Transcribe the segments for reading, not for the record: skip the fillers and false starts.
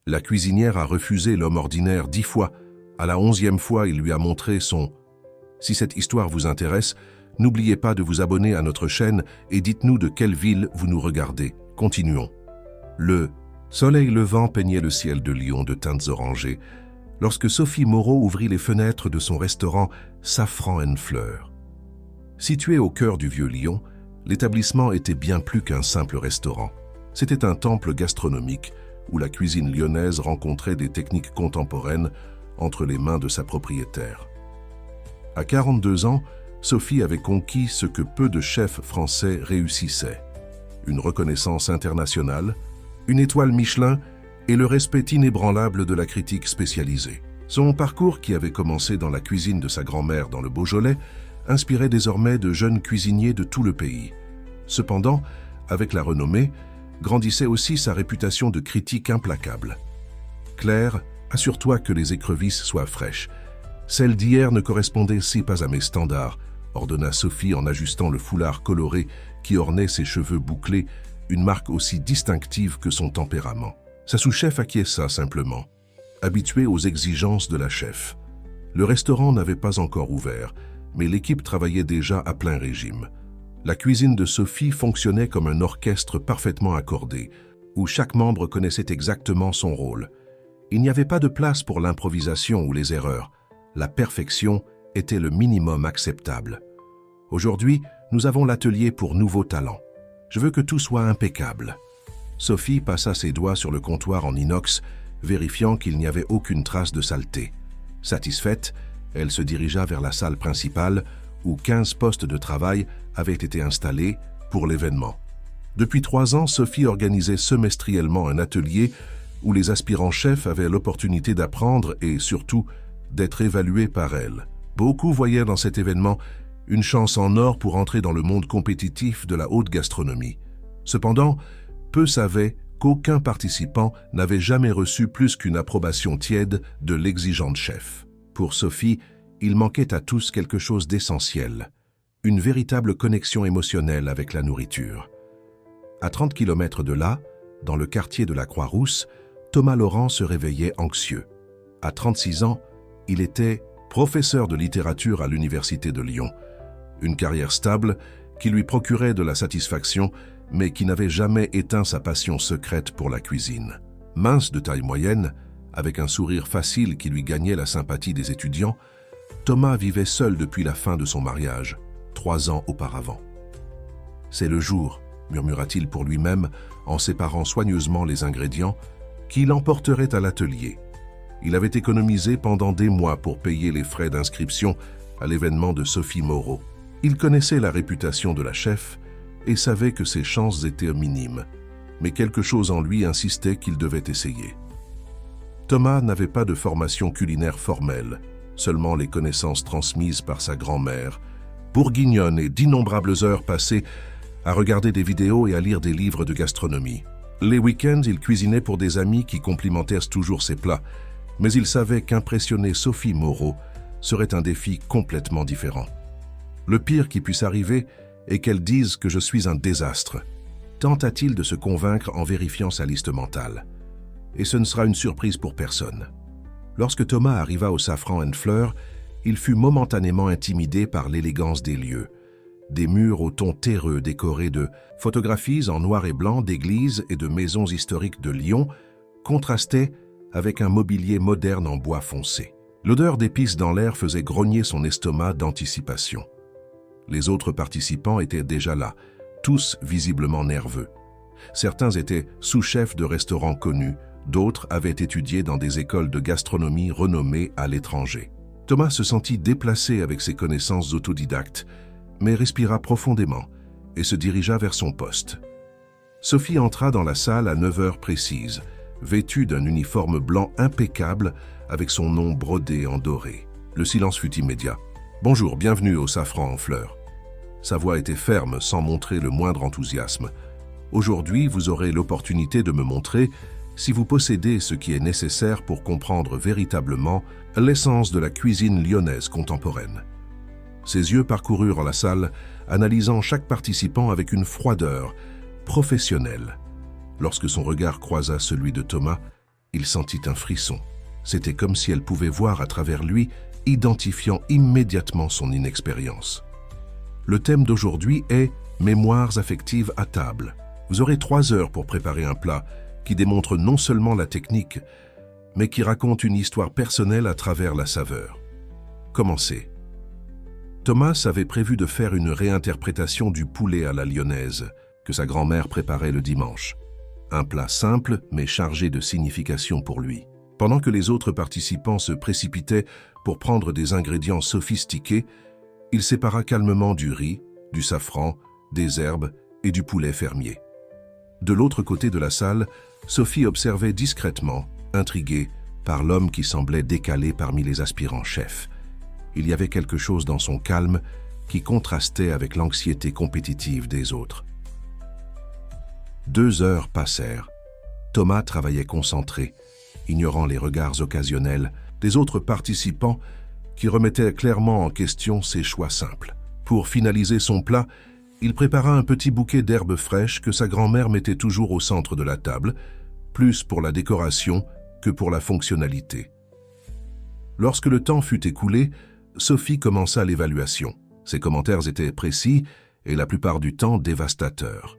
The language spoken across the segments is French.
La cuisinière a refusé l'homme ordinaire 10 fois. À la 11e fois, il lui a montré son... Si cette histoire vous intéresse, n'oubliez pas de vous abonner à notre chaîne et dites-nous de quelle ville vous nous regardez. Continuons. Le soleil levant peignait le ciel de Lyon de teintes orangées lorsque Sophie Moreau ouvrit les fenêtres de son restaurant Safran & Fleurs. Situé au cœur du vieux Lyon, l'établissement était bien plus qu'un simple restaurant. C'était un temple gastronomique où la cuisine lyonnaise rencontrait des techniques contemporaines entre les mains de sa propriétaire. À 42 ans, Sophie avait conquis ce que peu de chefs français réussissaient. Une reconnaissance internationale, une étoile Michelin et le respect inébranlable de la critique spécialisée. Son parcours, qui avait commencé dans la cuisine de sa grand-mère dans le Beaujolais, inspirait désormais de jeunes cuisiniers de tout le pays. Cependant, avec la renommée, grandissait aussi sa réputation de critique implacable. « Claire, assure-toi que les écrevisses soient fraîches. Celles d'hier ne correspondaient pas à mes standards », ordonna Sophie en ajustant le foulard coloré qui ornait ses cheveux bouclés, une marque aussi distinctive que son tempérament. Sa sous-chef acquiesça simplement, habituée aux exigences de la chef. Le restaurant n'avait pas encore ouvert, mais l'équipe travaillait déjà à plein régime. La cuisine de Sophie fonctionnait comme un orchestre parfaitement accordé, où chaque membre connaissait exactement son rôle. Il n'y avait pas de place pour l'improvisation ou les erreurs. La perfection était le minimum acceptable. Aujourd'hui, nous avons l'atelier pour nouveaux talents. Je veux que tout soit impeccable. Sophie passa ses doigts sur le comptoir en inox, vérifiant qu'il n'y avait aucune trace de saleté. Satisfaite, elle se dirigea vers la salle principale où 15 postes de travail avaient été installés pour l'événement. Depuis 3 ans, Sophie organisait semestriellement un atelier où les aspirants chefs avaient l'opportunité d'apprendre et surtout d'être évalués par elle. Beaucoup voyaient dans cet événement une chance en or pour entrer dans le monde compétitif de la haute gastronomie. Cependant, peu savaient qu'aucun participant n'avait jamais reçu plus qu'une approbation tiède de l'exigeante chef. Pour Sophie, il manquait à tous quelque chose d'essentiel, une véritable connexion émotionnelle avec la nourriture. À 30 km de là, dans le quartier de la Croix-Rousse, Thomas Laurent se réveillait anxieux. À 36 ans, il était professeur de littérature à l'Université de Lyon. Une carrière stable qui lui procurait de la satisfaction, mais qui n'avait jamais éteint sa passion secrète pour la cuisine. Mince de taille moyenne, avec un sourire facile qui lui gagnait la sympathie des étudiants, Thomas vivait seul depuis la fin de son mariage, 3 ans auparavant. « C'est le jour », murmura-t-il pour lui-même en séparant soigneusement les ingrédients, qu'il emporterait à l'atelier. Il avait économisé pendant des mois pour payer les frais d'inscription à l'événement de Sophie Moreau. Il connaissait la réputation de la chef et savait que ses chances étaient minimes, mais quelque chose en lui insistait qu'il devait essayer. Thomas n'avait pas de formation culinaire formelle, seulement les connaissances transmises par sa grand-mère, bourguignonne et d'innombrables heures passées à regarder des vidéos et à lire des livres de gastronomie. Les week-ends, il cuisinait pour des amis qui complimentèrent toujours ses plats, mais il savait qu'impressionner Sophie Moreau serait un défi complètement différent. Le pire qui puisse arriver est qu'elle dise que je suis un désastre, tenta-t-il de se convaincre en vérifiant sa liste mentale. Et ce ne sera une surprise pour personne. Lorsque Thomas arriva au Safran & Fleurs, il fut momentanément intimidé par l'élégance des lieux. Des murs au ton terreux décorés de photographies en noir et blanc d'églises et de maisons historiques de Lyon contrastaient avec un mobilier moderne en bois foncé. L'odeur d'épices dans l'air faisait grogner son estomac d'anticipation. Les autres participants étaient déjà là, tous visiblement nerveux. Certains étaient sous-chefs de restaurants connus, d'autres avaient étudié dans des écoles de gastronomie renommées à l'étranger. Thomas se sentit déplacé avec ses connaissances autodidactes, mais respira profondément et se dirigea vers son poste. Sophie entra dans la salle à 9 heures précises, vêtue d'un uniforme blanc impeccable avec son nom brodé en doré. Le silence fut immédiat. « Bonjour, bienvenue au Safran & Fleurs ». Sa voix était ferme, sans montrer le moindre enthousiasme. « Aujourd'hui, vous aurez l'opportunité de me montrer si vous possédez ce qui est nécessaire pour comprendre véritablement l'essence de la cuisine lyonnaise contemporaine. » Ses yeux parcoururent la salle, analysant chaque participant avec une froideur professionnelle. Lorsque son regard croisa celui de Thomas, Il sentit un frisson. C'était comme si elle pouvait voir à travers lui, identifiant immédiatement son inexpérience. Le thème d'aujourd'hui est « Mémoires affectives à table ». Vous aurez 3 heures pour préparer un plat qui démontre non seulement la technique, mais qui raconte une histoire personnelle à travers la saveur. Commencez. Thomas avait prévu de faire une réinterprétation du poulet à la lyonnaise que sa grand-mère préparait le dimanche. Un plat simple mais chargé de signification pour lui. Pendant que les autres participants se précipitaient pour prendre des ingrédients sophistiqués, il sépara calmement du riz, du safran, des herbes et du poulet fermier. De l'autre côté de la salle, Sophie observait discrètement, intriguée par l'homme qui semblait décalé parmi les aspirants chefs. Il y avait quelque chose dans son calme qui contrastait avec l'anxiété compétitive des autres. 2 heures passèrent. Thomas travaillait concentré, ignorant les regards occasionnels des autres participants qui remettaient clairement en question ses choix simples. Pour finaliser son plat, il prépara un petit bouquet d'herbes fraîches que sa grand-mère mettait toujours au centre de la table, plus pour la décoration que pour la fonctionnalité. Lorsque le temps fut écoulé, Sophie commença l'évaluation. Ses commentaires étaient précis et la plupart du temps dévastateurs.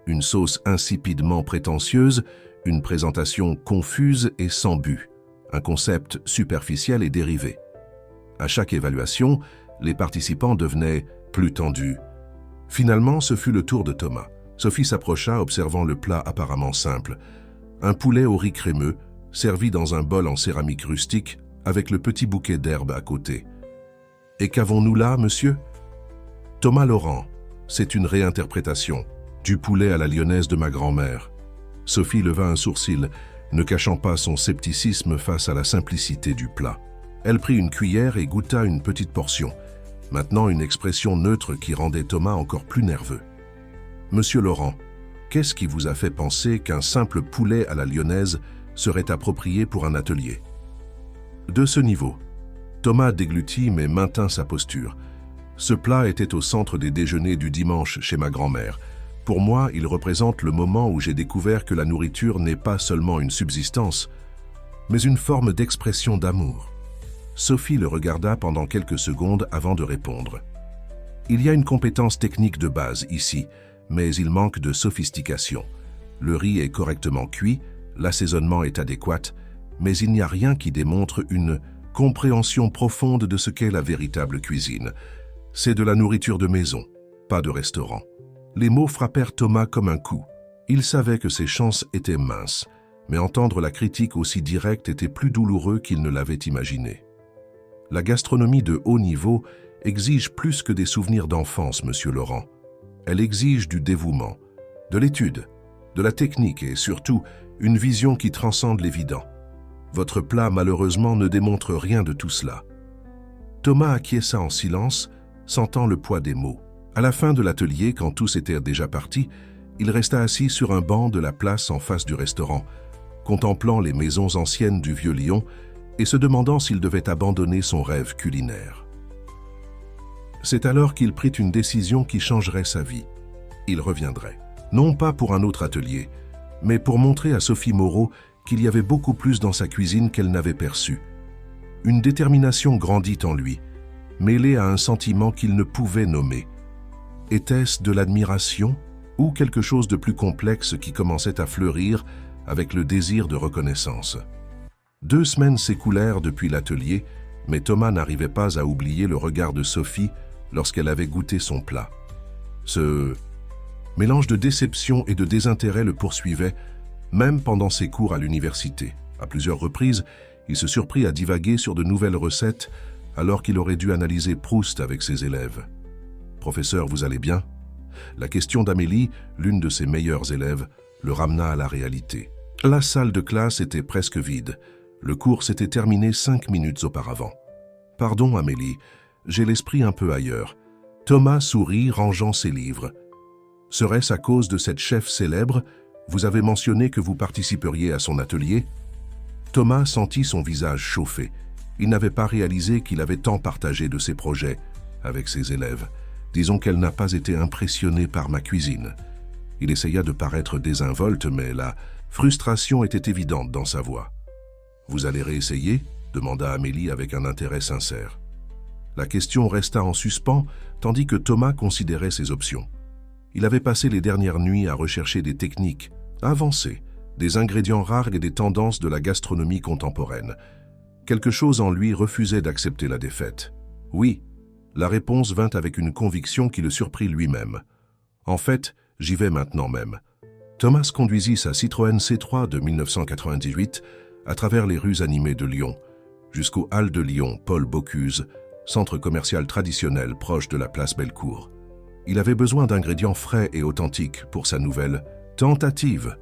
Une sauce insipidement prétentieuse, une présentation confuse et sans but, un concept superficiel et dérivé. À chaque évaluation, les participants devenaient plus tendus. Finalement, ce fut le tour de Thomas. Sophie s'approcha, observant le plat apparemment simple. Un poulet au riz crémeux, servi dans un bol en céramique rustique, avec le petit bouquet d'herbes à côté. « Et qu'avons-nous là, monsieur ?» Thomas Laurent, c'est une réinterprétation du poulet à la lyonnaise de ma grand-mère. Sophie leva un sourcil, ne cachant pas son scepticisme face à la simplicité du plat. Elle prit une cuillère et goûta une petite portion, maintenant une expression neutre qui rendait Thomas encore plus nerveux. « Monsieur Laurent, qu'est-ce qui vous a fait penser qu'un simple poulet à la lyonnaise serait approprié pour un atelier ?» De ce niveau, Thomas déglutit mais maintint sa posture. Ce plat était au centre des déjeuners du dimanche chez ma grand-mère. Pour moi, il représente le moment où j'ai découvert que la nourriture n'est pas seulement une subsistance, mais une forme d'expression d'amour. Sophie le regarda pendant quelques secondes avant de répondre. Il y a une compétence technique de base ici, mais il manque de sophistication. Le riz est correctement cuit, l'assaisonnement est adéquat, mais il n'y a rien qui démontre une compréhension profonde de ce qu'est la véritable cuisine. C'est de la nourriture de maison, pas de restaurant. Les mots frappèrent Thomas comme un coup. Il savait que ses chances étaient minces, mais entendre la critique aussi directe était plus douloureux qu'il ne l'avait imaginé. La gastronomie de haut niveau exige plus que des souvenirs d'enfance, monsieur Laurent. Elle exige du dévouement, de l'étude, de la technique et surtout une vision qui transcende l'évident. Votre plat, malheureusement, ne démontre rien de tout cela. Thomas acquiesça en silence, sentant le poids des mots. À la fin de l'atelier, quand tous étaient déjà partis, il resta assis sur un banc de la place en face du restaurant, contemplant les maisons anciennes du vieux Lyon et se demandant s'il devait abandonner son rêve culinaire. C'est alors qu'il prit une décision qui changerait sa vie. Il reviendrait, non pas pour un autre atelier, mais pour montrer à Sophie Moreau qu'il y avait beaucoup plus dans sa cuisine qu'elle n'avait perçu. Une détermination grandit en lui, mêlée à un sentiment qu'il ne pouvait nommer. Était-ce de l'admiration ou quelque chose de plus complexe qui commençait à fleurir avec le désir de reconnaissance? 2 semaines s'écoulèrent depuis l'atelier, mais Thomas n'arrivait pas à oublier le regard de Sophie lorsqu'elle avait goûté son plat. Ce mélange de déception et de désintérêt le poursuivait, même pendant ses cours à l'université. À plusieurs reprises, il se surprit à divaguer sur de nouvelles recettes alors qu'il aurait dû analyser Proust avec ses élèves. « Professeur, vous allez bien ?» La question d'Amélie, l'une de ses meilleures élèves, le ramena à la réalité. La salle de classe était presque vide. Le cours s'était terminé 5 minutes auparavant. « Pardon, Amélie, j'ai l'esprit un peu ailleurs. » Thomas sourit, rangeant ses livres. « Serait-ce à cause de cette chef célèbre ? Vous avez mentionné que vous participeriez à son atelier ?» Thomas sentit son visage chauffer. Il n'avait pas réalisé qu'il avait tant partagé de ses projets avec ses élèves. Disons qu'elle n'a pas été impressionnée par ma cuisine. Il essaya de paraître désinvolte, mais la Frustration était évidente dans sa voix. « Vous allez réessayer » demanda Amélie avec un intérêt sincère. La question resta en suspens, tandis que Thomas considérait ses options. Il avait passé les dernières nuits à rechercher des techniques avancées, des ingrédients rares et des tendances de la gastronomie contemporaine. Quelque chose en lui refusait d'accepter la défaite. Oui, la réponse vint avec une conviction qui le surprit lui-même. « En fait, j'y vais maintenant même. » Thomas conduisit sa Citroën C3 de 1998 à travers les rues animées de Lyon, jusqu'aux Halles de Lyon Paul Bocuse, centre commercial traditionnel proche de la place Bellecour. Il avait besoin d'ingrédients frais et authentiques pour sa nouvelle tentative.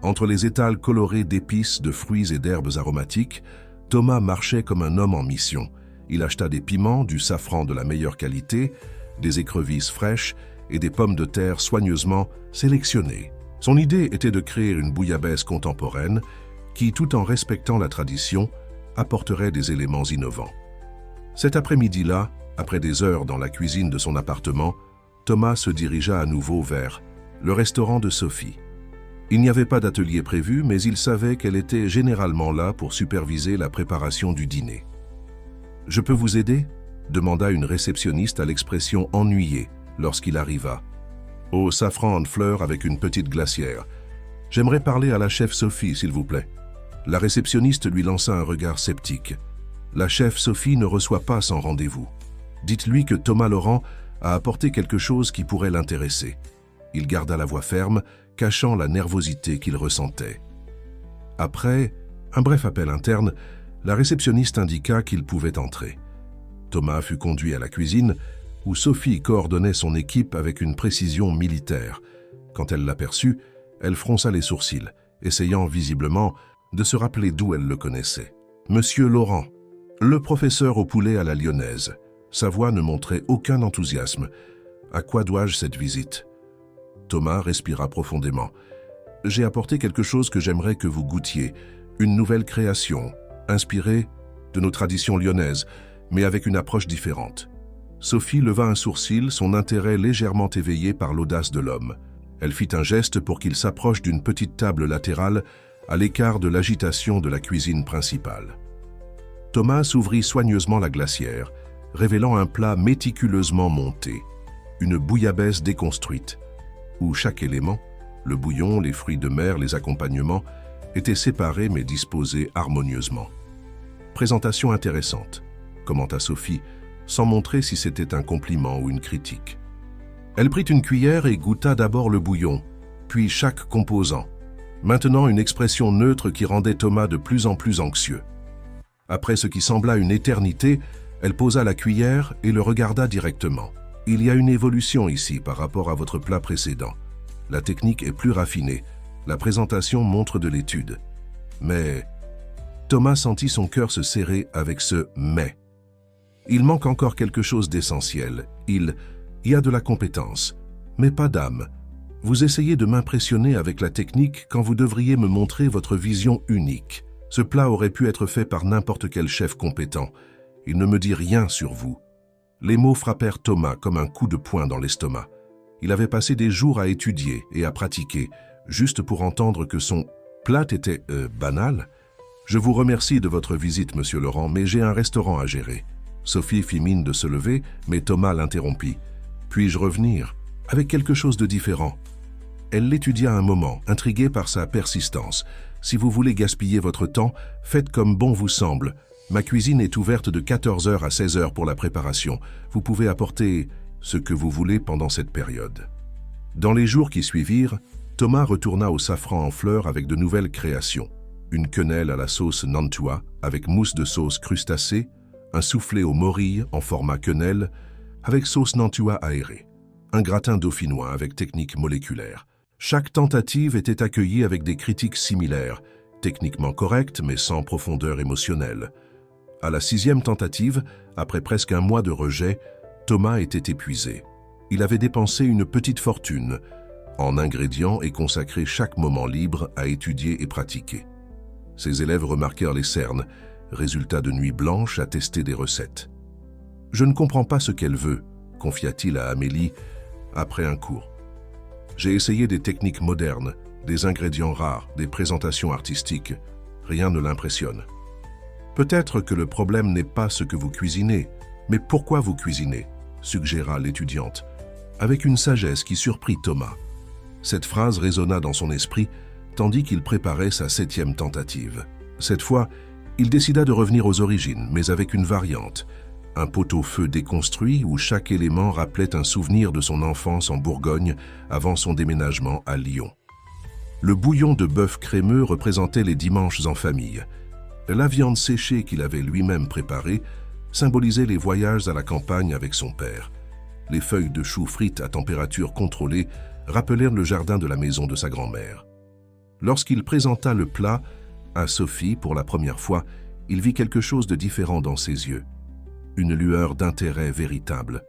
Entre les étals colorés d'épices, de fruits et d'herbes aromatiques, Thomas marchait comme un homme en mission. Il acheta des piments, du safran de la meilleure qualité, des écrevisses fraîches et des pommes de terre soigneusement sélectionnées. Son idée était de créer une bouillabaisse contemporaine qui, tout en respectant la tradition, apporterait des éléments innovants. Cet après-midi-là, après des heures dans la cuisine de son appartement, Thomas se dirigea à nouveau vers le restaurant de Sophie. Il n'y avait pas d'atelier prévu, mais il savait qu'elle était généralement là pour superviser la préparation du dîner. « Je peux vous aider ?» demanda une réceptionniste à l'expression ennuyée lorsqu'il arriva. Au safran en fleurs avec une petite glacière. « J'aimerais parler à la chef Sophie, s'il vous plaît. » La réceptionniste lui lança un regard sceptique. « La chef Sophie ne reçoit pas sans rendez-vous. Dites-lui que Thomas Laurent a apporté quelque chose qui pourrait l'intéresser. » Il garda la voix ferme, cachant la nervosité qu'il ressentait. Après un bref appel interne, la réceptionniste indiqua qu'il pouvait entrer. Thomas fut conduit à la cuisine, où Sophie coordonnait son équipe avec une précision militaire. Quand elle l'aperçut, elle fronça les sourcils, essayant visiblement de se rappeler d'où elle le connaissait. « Monsieur Laurent, le professeur au poulet à la lyonnaise. » Sa voix ne montrait aucun enthousiasme. « À quoi dois-je cette visite ?» Thomas respira profondément. « J'ai apporté quelque chose que j'aimerais que vous goûtiez, une nouvelle création, inspirée de nos traditions lyonnaises, mais avec une approche différente. » Sophie leva un sourcil, son intérêt légèrement éveillé par l'audace de l'homme. Elle fit un geste pour qu'il s'approche d'une petite table latérale, à l'écart de l'agitation de la cuisine principale. Thomas ouvrit soigneusement la glacière, révélant un plat méticuleusement monté, une bouillabaisse déconstruite, où chaque élément, le bouillon, les fruits de mer, les accompagnements, était séparé mais disposé harmonieusement. « Présentation intéressante », commenta Sophie, sans montrer si c'était un compliment ou une critique. Elle prit une cuillère et goûta d'abord le bouillon, puis chaque composant, maintenant une expression neutre qui rendait Thomas de plus en plus anxieux. Après ce qui sembla une éternité, elle posa la cuillère et le regarda directement. « Il y a une évolution ici par rapport à votre plat précédent. La technique est plus raffinée, la présentation montre de l'étude. Mais... » Thomas sentit son cœur se serrer avec ce « mais ». Il manque encore quelque chose d'essentiel. Il y a de la compétence, mais pas d'âme. Vous essayez de m'impressionner avec la technique quand vous devriez me montrer votre vision unique. Ce plat aurait pu être fait par n'importe quel chef compétent. Il ne me dit rien sur vous. Les mots frappèrent Thomas comme un coup de poing dans l'estomac. Il avait passé des jours à étudier et à pratiquer, juste pour entendre que son plat était banal. « Je vous remercie de votre visite, monsieur Laurent, mais j'ai un restaurant à gérer. » Sophie fit mine de se lever, mais Thomas l'interrompit. « Puis-je revenir avec quelque chose de différent ?» Elle l'étudia un moment, intriguée par sa persistance. « Si vous voulez gaspiller votre temps, faites comme bon vous semble. Ma cuisine est ouverte de 14h à 16h pour la préparation. Vous pouvez apporter ce que vous voulez pendant cette période. » Dans les jours qui suivirent, Thomas retourna au safran en fleurs avec de nouvelles créations. Une quenelle à la sauce Nantua avec mousse de sauce crustacée, un soufflé aux morilles en format quenelle avec sauce Nantua aérée, un gratin dauphinois avec technique moléculaire. Chaque tentative était accueillie avec des critiques similaires, techniquement correctes mais sans profondeur émotionnelle. À la 6e tentative, après presque un mois de rejet, Thomas était épuisé. Il avait dépensé une petite fortune en ingrédients et consacré chaque moment libre à étudier et pratiquer. Ses élèves remarquèrent les cernes, résultat de nuits blanches à tester des recettes. « Je ne comprends pas ce qu'elle veut », confia-t-il à Amélie après un cours. « J'ai essayé des techniques modernes, des ingrédients rares, des présentations artistiques. Rien ne l'impressionne. Peut-être que le problème n'est pas ce que vous cuisinez, mais pourquoi vous cuisinez, suggéra l'étudiante, avec une sagesse qui surprit Thomas. Cette phrase résonna dans son esprit, tandis qu'il préparait sa 7e tentative. Cette fois, il décida de revenir aux origines, mais avec une variante. Un pot-au-feu déconstruit où chaque élément rappelait un souvenir de son enfance en Bourgogne avant son déménagement à Lyon. Le bouillon de bœuf crémeux représentait les dimanches en famille. La viande séchée qu'il avait lui-même préparée symbolisait les voyages à la campagne avec son père. Les feuilles de choux frites à température contrôlée rappelèrent le jardin de la maison de sa grand-mère. Lorsqu'il présenta le plat à Sophie pour la première fois, il vit quelque chose de différent dans ses yeux. Une lueur d'intérêt véritable.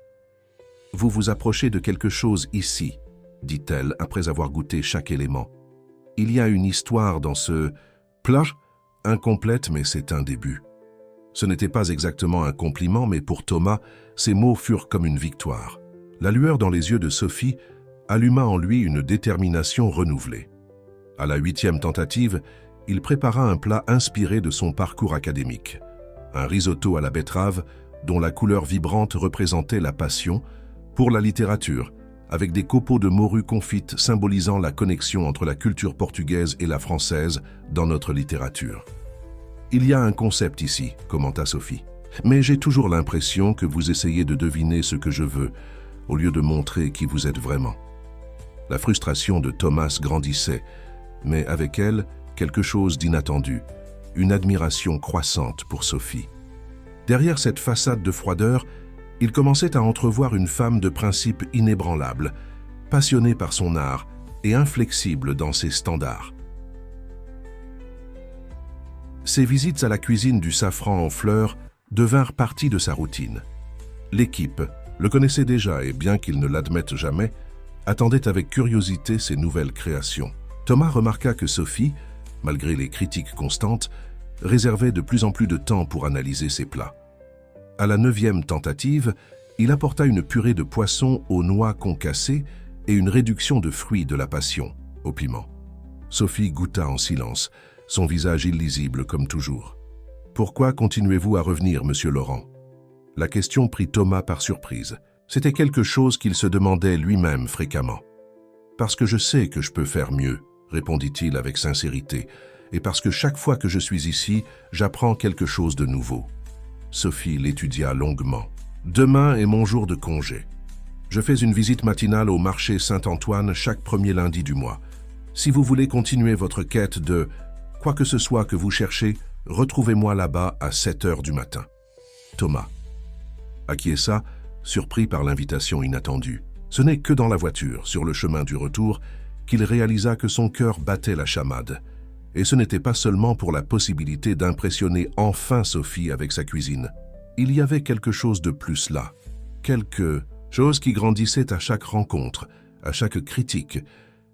« Vous vous approchez de quelque chose ici, » dit-elle après avoir goûté chaque élément. « Il y a une histoire dans ce plat, incomplète mais c'est un début. » Ce n'était pas exactement un compliment, mais pour Thomas, ces mots furent comme une victoire. La lueur dans les yeux de Sophie alluma en lui une détermination renouvelée. À la 8e tentative, il prépara un plat inspiré de son parcours académique. Un risotto à la betterave, dont la couleur vibrante représentait la passion pour la littérature, avec des copeaux de morue confite symbolisant la connexion entre la culture portugaise et la française dans notre littérature. « Il y a un concept ici, » commenta Sophie. « Mais j'ai toujours l'impression que vous essayez de deviner ce que je veux, au lieu de montrer qui vous êtes vraiment. » La frustration de Thomas grandissait, mais avec elle, quelque chose d'inattendu, une admiration croissante pour Sophie. Derrière cette façade de froideur, il commençait à entrevoir une femme de principes inébranlables, passionnée par son art et inflexible dans ses standards. Ses visites à la cuisine du Safran en fleurs devinrent partie de sa routine. L'équipe le connaissait déjà et, bien qu'il ne l'admette jamais, attendait avec curiosité ses nouvelles créations. Thomas remarqua que Sophie, malgré les critiques constantes, réservait de plus en plus de temps pour analyser ses plats. À la 9e tentative, il apporta une purée de poisson aux noix concassées et une réduction de fruits de la passion, au piment. Sophie goûta en silence, son visage illisible comme toujours. « Pourquoi continuez-vous à revenir, monsieur Laurent ?» La question prit Thomas par surprise. C'était quelque chose qu'il se demandait lui-même fréquemment. « Parce que je sais que je peux faire mieux, » répondit-il avec sincérité, « et parce que chaque fois que je suis ici, j'apprends quelque chose de nouveau. » Sophie l'étudia longuement. « Demain est mon jour de congé. Je fais une visite matinale au marché Saint-Antoine chaque premier lundi du mois. Si vous voulez continuer votre quête de quoi que ce soit que vous cherchez, retrouvez-moi là-bas à 7 heures du matin. » Thomas acquiesça, surpris par l'invitation inattendue. Ce n'est que dans la voiture, sur le chemin du retour, qu'il réalisa que son cœur battait la chamade. Et ce n'était pas seulement pour la possibilité d'impressionner enfin Sophie avec sa cuisine. Il y avait quelque chose de plus là. Quelque chose qui grandissait à chaque rencontre, à chaque critique,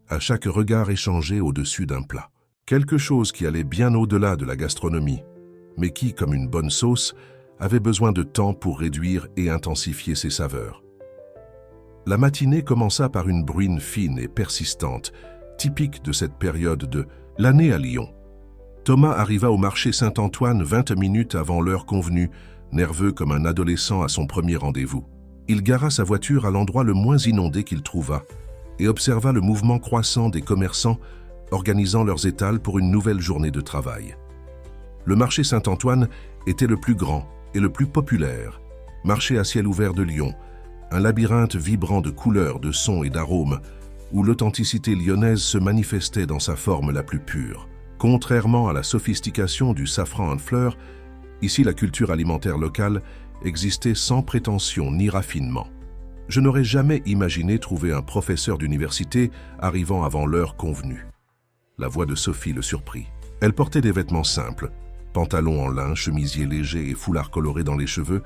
à chaque regard échangé au-dessus d'un plat. Quelque chose qui allait bien au-delà de la gastronomie, mais qui, comme une bonne sauce, avait besoin de temps pour réduire et intensifier ses saveurs. La matinée commença par une bruine fine et persistante, typique de cette période de l'année à Lyon. Thomas arriva au marché Saint-Antoine 20 minutes avant l'heure convenue, nerveux comme un adolescent à son premier rendez-vous. Il gara sa voiture à l'endroit le moins inondé qu'il trouva et observa le mouvement croissant des commerçants organisant leurs étals pour une nouvelle journée de travail. Le marché Saint-Antoine était le plus grand et le plus populaire. Marché à ciel ouvert de Lyon, un labyrinthe vibrant de couleurs, de sons et d'arômes, où l'authenticité lyonnaise se manifestait dans sa forme la plus pure. Contrairement à la sophistication du safran en fleurs, ici la culture alimentaire locale existait sans prétention ni raffinement. Je n'aurais jamais imaginé trouver un professeur d'université arrivant avant l'heure convenue. La voix de Sophie le surprit. Elle portait des vêtements simples, pantalon en lin, chemisier léger et foulard coloré dans les cheveux,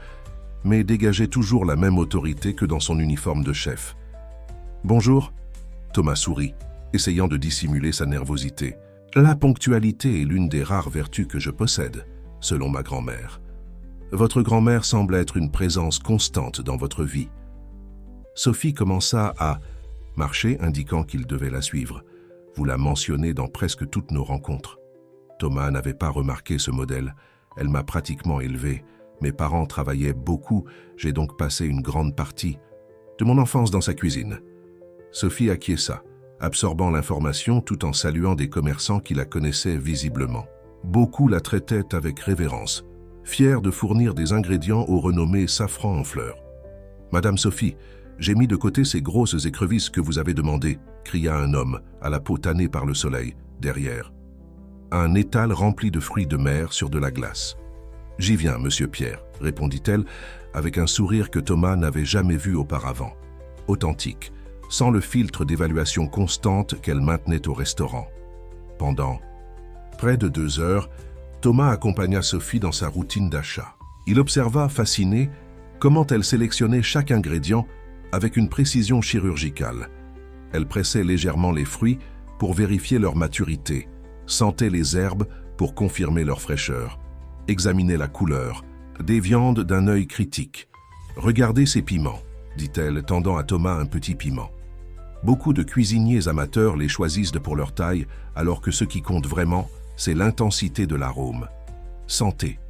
mais dégageait toujours la même autorité que dans son uniforme de chef. « Bonjour », Thomas sourit, essayant de dissimuler sa nervosité. « La ponctualité est l'une des rares vertus que je possède, selon ma grand-mère. Votre grand-mère semble être une présence constante dans votre vie. » Sophie commença à marcher, indiquant qu'il devait la suivre. Vous la mentionnez dans presque toutes nos rencontres. Thomas n'avait pas remarqué ce modèle. Elle m'a pratiquement élevé. Mes parents travaillaient beaucoup, j'ai donc passé une grande partie de mon enfance dans sa cuisine. Sophie acquiesça, absorbant l'information tout en saluant des commerçants qui la connaissaient visiblement. Beaucoup la traitaient avec révérence, fiers de fournir des ingrédients au renommé safran en fleurs. « Madame Sophie, j'ai mis de côté ces grosses écrevisses que vous avez demandées, » cria un homme, à la peau tannée par le soleil, derrière. Un étal rempli de fruits de mer sur de la glace. « J'y viens, monsieur Pierre, » répondit-elle, avec un sourire que Thomas n'avait jamais vu auparavant. Authentique, sans le filtre d'évaluation constante qu'elle maintenait au restaurant. Pendant près de 2 heures, Thomas accompagna Sophie dans sa routine d'achat. Il observa, fasciné, comment elle sélectionnait chaque ingrédient avec une précision chirurgicale. Elle pressait légèrement les fruits pour vérifier leur maturité, sentait les herbes pour confirmer leur fraîcheur, examinait la couleur, des viandes d'un œil critique. « Regardez ces piments », dit-elle, tendant à Thomas un petit piment. Beaucoup de cuisiniers amateurs les choisissent pour leur taille, alors que ce qui compte vraiment, c'est l'intensité de l'arôme. Sentez.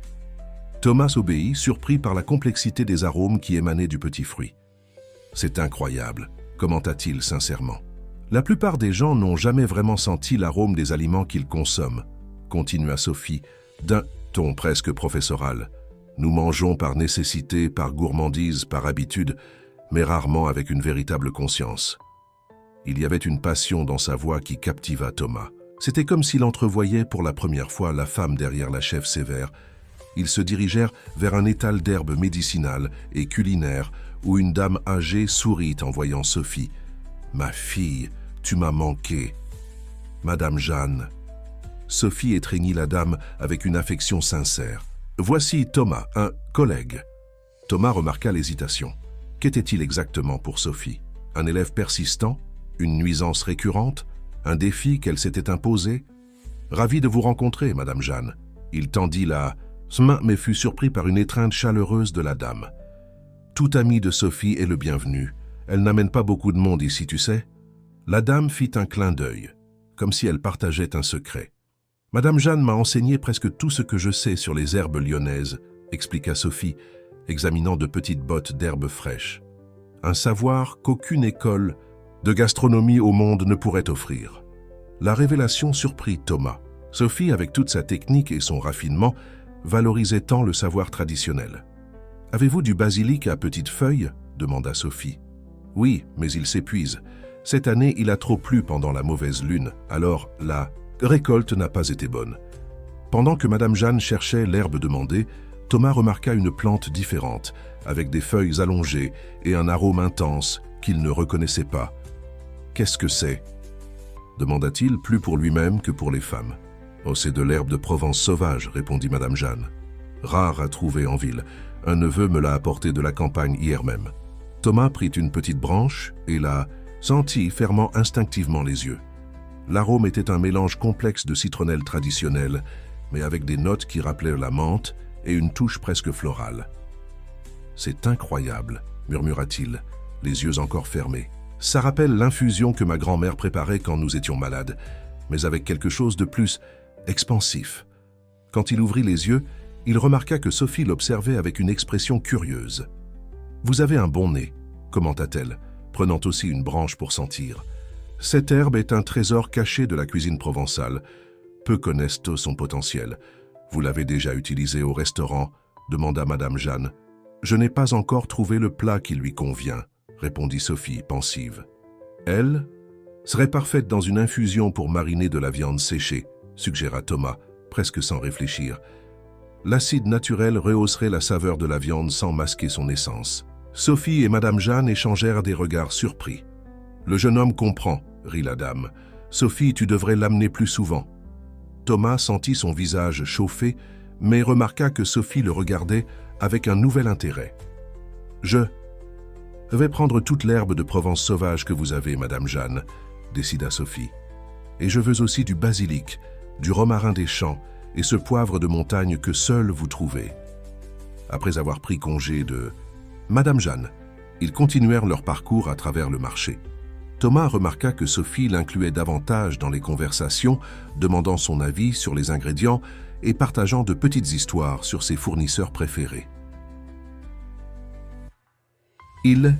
Thomas obéit, surpris par la complexité des arômes qui émanaient du petit fruit. « C'est incroyable », commenta-t-il sincèrement. « La plupart des gens n'ont jamais vraiment senti l'arôme des aliments qu'ils consomment, » continua Sophie, d'un ton presque professoral. « Nous mangeons par nécessité, par gourmandise, par habitude, mais rarement avec une véritable conscience. » Il y avait une passion dans sa voix qui captiva Thomas. C'était comme s'il entrevoyait pour la première fois la femme derrière la chef sévère. Ils se dirigèrent vers un étal d'herbes médicinales et culinaires où une dame âgée sourit en voyant Sophie. « Ma fille, tu m'as manqué. »« Madame Jeanne. » Sophie étreignit la dame avec une affection sincère. « Voici Thomas, un collègue. » Thomas remarqua l'hésitation. Qu'était-il exactement pour Sophie? Un élève persistant? Une nuisance récurrente? Un défi qu'elle s'était imposé? « Ravi de vous rencontrer, Madame Jeanne. » Il tendit la main mais fut surpris par une étreinte chaleureuse de la dame. « Tout ami de Sophie est le bienvenu. Elle n'amène pas beaucoup de monde ici, tu sais. » La dame fit un clin d'œil, comme si elle partageait un secret. « Madame Jeanne m'a enseigné presque tout ce que je sais sur les herbes lyonnaises, » expliqua Sophie, examinant de petites bottes d'herbes fraîches. Un savoir qu'aucune école de gastronomie au monde ne pourrait offrir. La révélation surprit Thomas. Sophie, avec toute sa technique et son raffinement, valorisait tant le savoir traditionnel. « Avez-vous du basilic à petites feuilles ?» demanda Sophie. « Oui, mais il s'épuise. Cette année, il a trop plu pendant la mauvaise lune, alors la récolte n'a pas été bonne. » Pendant que Madame Jeanne cherchait l'herbe demandée, Thomas remarqua une plante différente, avec des feuilles allongées et un arôme intense qu'il ne reconnaissait pas. « Qu'est-ce que c'est ?» demanda-t-il, plus pour lui-même que pour les femmes. « Oh, c'est de l'herbe de Provence sauvage, » répondit Madame Jeanne. « Rare à trouver en ville. Un neveu me l'a apporté de la campagne hier même. » Thomas prit une petite branche et la sentit, fermant instinctivement les yeux. L'arôme était un mélange complexe de citronnelle traditionnelle, mais avec des notes qui rappelaient la menthe et une touche presque florale. « C'est incroyable, » murmura-t-il, les yeux encore fermés. « Ça rappelle l'infusion que ma grand-mère préparait quand nous étions malades, mais avec quelque chose de plus expansif. » Quand il ouvrit les yeux, il remarqua que Sophie l'observait avec une expression curieuse. « Vous avez un bon nez, » commenta-t-elle, prenant aussi une branche pour sentir. « Cette herbe est un trésor caché de la cuisine provençale. Peu connaissent son potentiel. Vous l'avez déjà utilisé au restaurant ?» demanda Madame Jeanne. « Je n'ai pas encore trouvé le plat qui lui convient, » répondit Sophie, pensive. « Elle serait parfaite dans une infusion pour mariner de la viande séchée, » suggéra Thomas, presque sans réfléchir. L'acide naturel rehausserait la saveur de la viande sans masquer son essence. Sophie et Madame Jeanne échangèrent des regards surpris. « Le jeune homme comprend, » rit la dame. « Sophie, tu devrais l'amener plus souvent. » Thomas sentit son visage chauffer, mais remarqua que Sophie le regardait avec un nouvel intérêt. « Je vais prendre toute l'herbe de Provence sauvage que vous avez, Madame Jeanne, » décida Sophie. « Et je veux aussi du basilic, du romarin des champs et ce poivre de montagne que seul vous trouvez. » Après avoir pris congé de Madame Jeanne, ils continuèrent leur parcours à travers le marché. Thomas remarqua que Sophie l'incluait davantage dans les conversations, demandant son avis sur les ingrédients et partageant de petites histoires sur ses fournisseurs préférés. Ils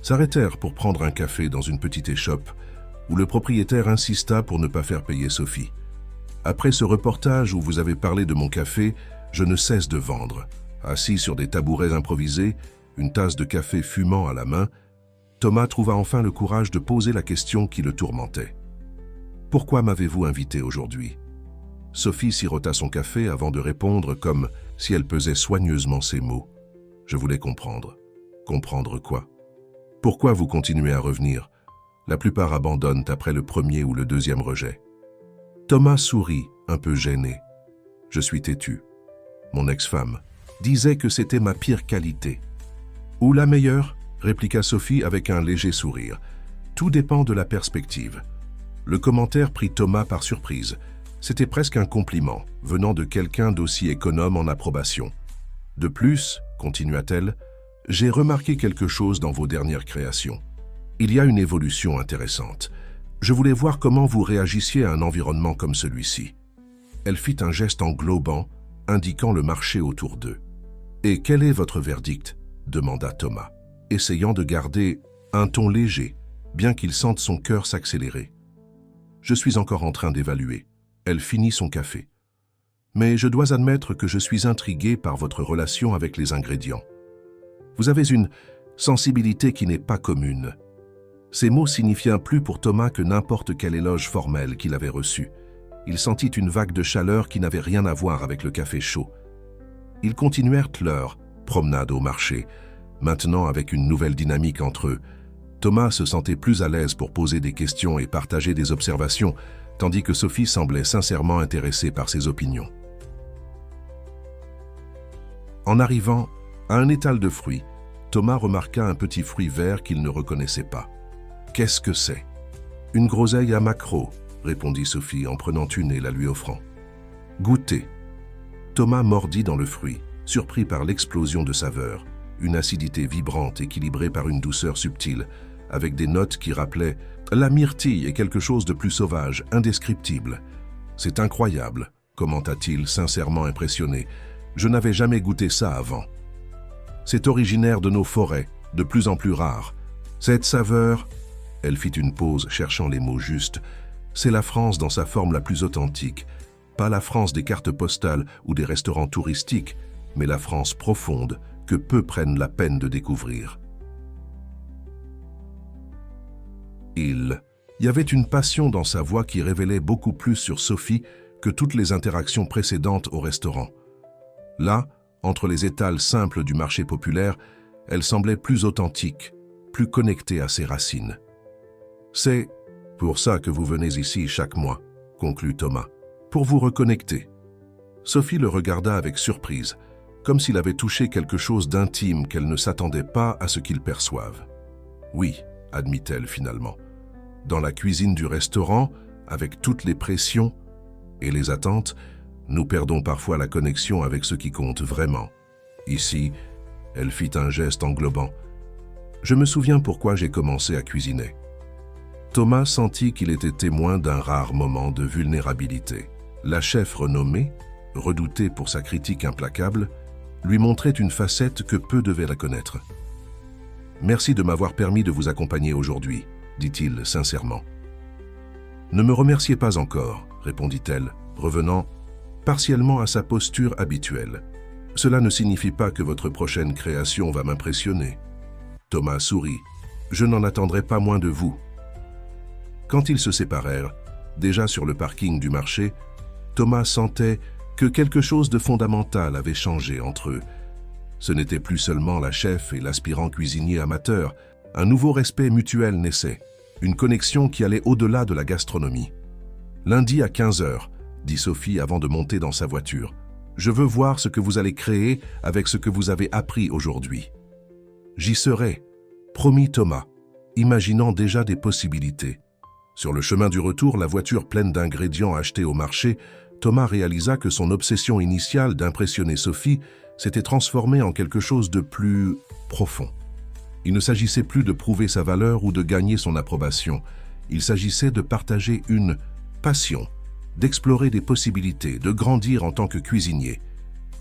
s'arrêtèrent pour prendre un café dans une petite échoppe, où le propriétaire insista pour ne pas faire payer Sophie. « Après ce reportage où vous avez parlé de mon café, je ne cesse de vendre. » Assis sur des tabourets improvisés, une tasse de café fumant à la main, Thomas trouva enfin le courage de poser la question qui le tourmentait. « Pourquoi m'avez-vous invité aujourd'hui ?» Sophie sirota son café avant de répondre comme si elle pesait soigneusement ses mots. « Je voulais comprendre. » « Comprendre quoi ? Pourquoi vous continuez à revenir ? La plupart abandonnent après le premier ou le deuxième rejet. » Thomas sourit, un peu gêné. « Je suis têtu. Mon ex-femme disait que c'était ma pire qualité. »« Ou la meilleure ?» répliqua Sophie avec un léger sourire. « Tout dépend de la perspective. » Le commentaire prit Thomas par surprise. C'était presque un compliment, venant de quelqu'un d'aussi économe en approbation. « De plus, » continua-t-elle, « j'ai remarqué quelque chose dans vos dernières créations. Il y a une évolution intéressante. Je voulais voir comment vous réagissiez à un environnement comme celui-ci. » Elle fit un geste englobant, indiquant le marché autour d'eux. « Et quel est votre verdict ?» demanda Thomas, essayant de garder un ton léger, bien qu'il sente son cœur s'accélérer. « Je suis encore en train d'évaluer. » Elle finit son café. « Mais je dois admettre que je suis intrigué par votre relation avec les ingrédients. Vous avez une sensibilité qui n'est pas commune. » Ces mots signifiaient plus pour Thomas que n'importe quel éloge formel qu'il avait reçu. Il sentit une vague de chaleur qui n'avait rien à voir avec le café chaud. Ils continuèrent leur promenade au marché, maintenant avec une nouvelle dynamique entre eux. Thomas se sentait plus à l'aise pour poser des questions et partager des observations, tandis que Sophie semblait sincèrement intéressée par ses opinions. En arrivant à un étal de fruits, Thomas remarqua un petit fruit vert qu'il ne reconnaissait pas. « Qu'est-ce que c'est ?»« Une groseille à maquereau, » répondit Sophie en prenant une et la lui offrant. « Goûtez. » Thomas mordit dans le fruit, surpris par l'explosion de saveurs, une acidité vibrante équilibrée par une douceur subtile, avec des notes qui rappelaient la myrtille et quelque chose de plus sauvage, indescriptible. « C'est incroyable, » commenta-t-il, sincèrement impressionné. « Je n'avais jamais goûté ça avant. » C'est originaire de nos forêts, de plus en plus rares. Cette saveur, elle fit une pause, cherchant les mots justes, c'est la France dans sa forme la plus authentique. Pas la France des cartes postales ou des restaurants touristiques, mais la France profonde que peu prennent la peine de découvrir. Il y avait une passion dans sa voix qui révélait beaucoup plus sur Sophie que toutes les interactions précédentes au restaurant. Là, entre les étals simples du marché populaire, elle semblait plus authentique, plus connectée à ses racines. « C'est pour ça que vous venez ici chaque mois, » conclut Thomas, « pour vous reconnecter. » Sophie le regarda avec surprise, comme s'il avait touché quelque chose d'intime qu'elle ne s'attendait pas à ce qu'il perçoive. « Oui, » admit-elle finalement. « Dans la cuisine du restaurant, avec toutes les pressions et les attentes, nous perdons parfois la connexion avec ce qui compte vraiment. Ici, elle fit un geste englobant. Je me souviens pourquoi j'ai commencé à cuisiner. » Thomas sentit qu'il était témoin d'un rare moment de vulnérabilité. La chef renommée, redoutée pour sa critique implacable, lui montrait une facette que peu devaient la connaître. « Merci de m'avoir permis de vous accompagner aujourd'hui, » dit-il sincèrement. « Ne me remerciez pas encore, » répondit-elle, revenant partiellement à sa posture habituelle. « Cela ne signifie pas que votre prochaine création va m'impressionner. » Thomas sourit. « Je n'en attendrai pas moins de vous. » Quand ils se séparèrent, déjà sur le parking du marché, Thomas sentait que quelque chose de fondamental avait changé entre eux. Ce n'était plus seulement la chef et l'aspirant cuisinier amateur, un nouveau respect mutuel naissait, une connexion qui allait au-delà de la gastronomie. « Lundi à 15h, » dit Sophie avant de monter dans sa voiture. « Je veux voir ce que vous allez créer avec ce que vous avez appris aujourd'hui. »« J'y serai, » promit Thomas, imaginant déjà des possibilités. Sur le chemin du retour, la voiture pleine d'ingrédients achetés au marché, Thomas réalisa que son obsession initiale d'impressionner Sophie s'était transformée en quelque chose de plus profond. Il ne s'agissait plus de prouver sa valeur ou de gagner son approbation. Il s'agissait de partager une passion, d'explorer des possibilités, de grandir en tant que cuisinier.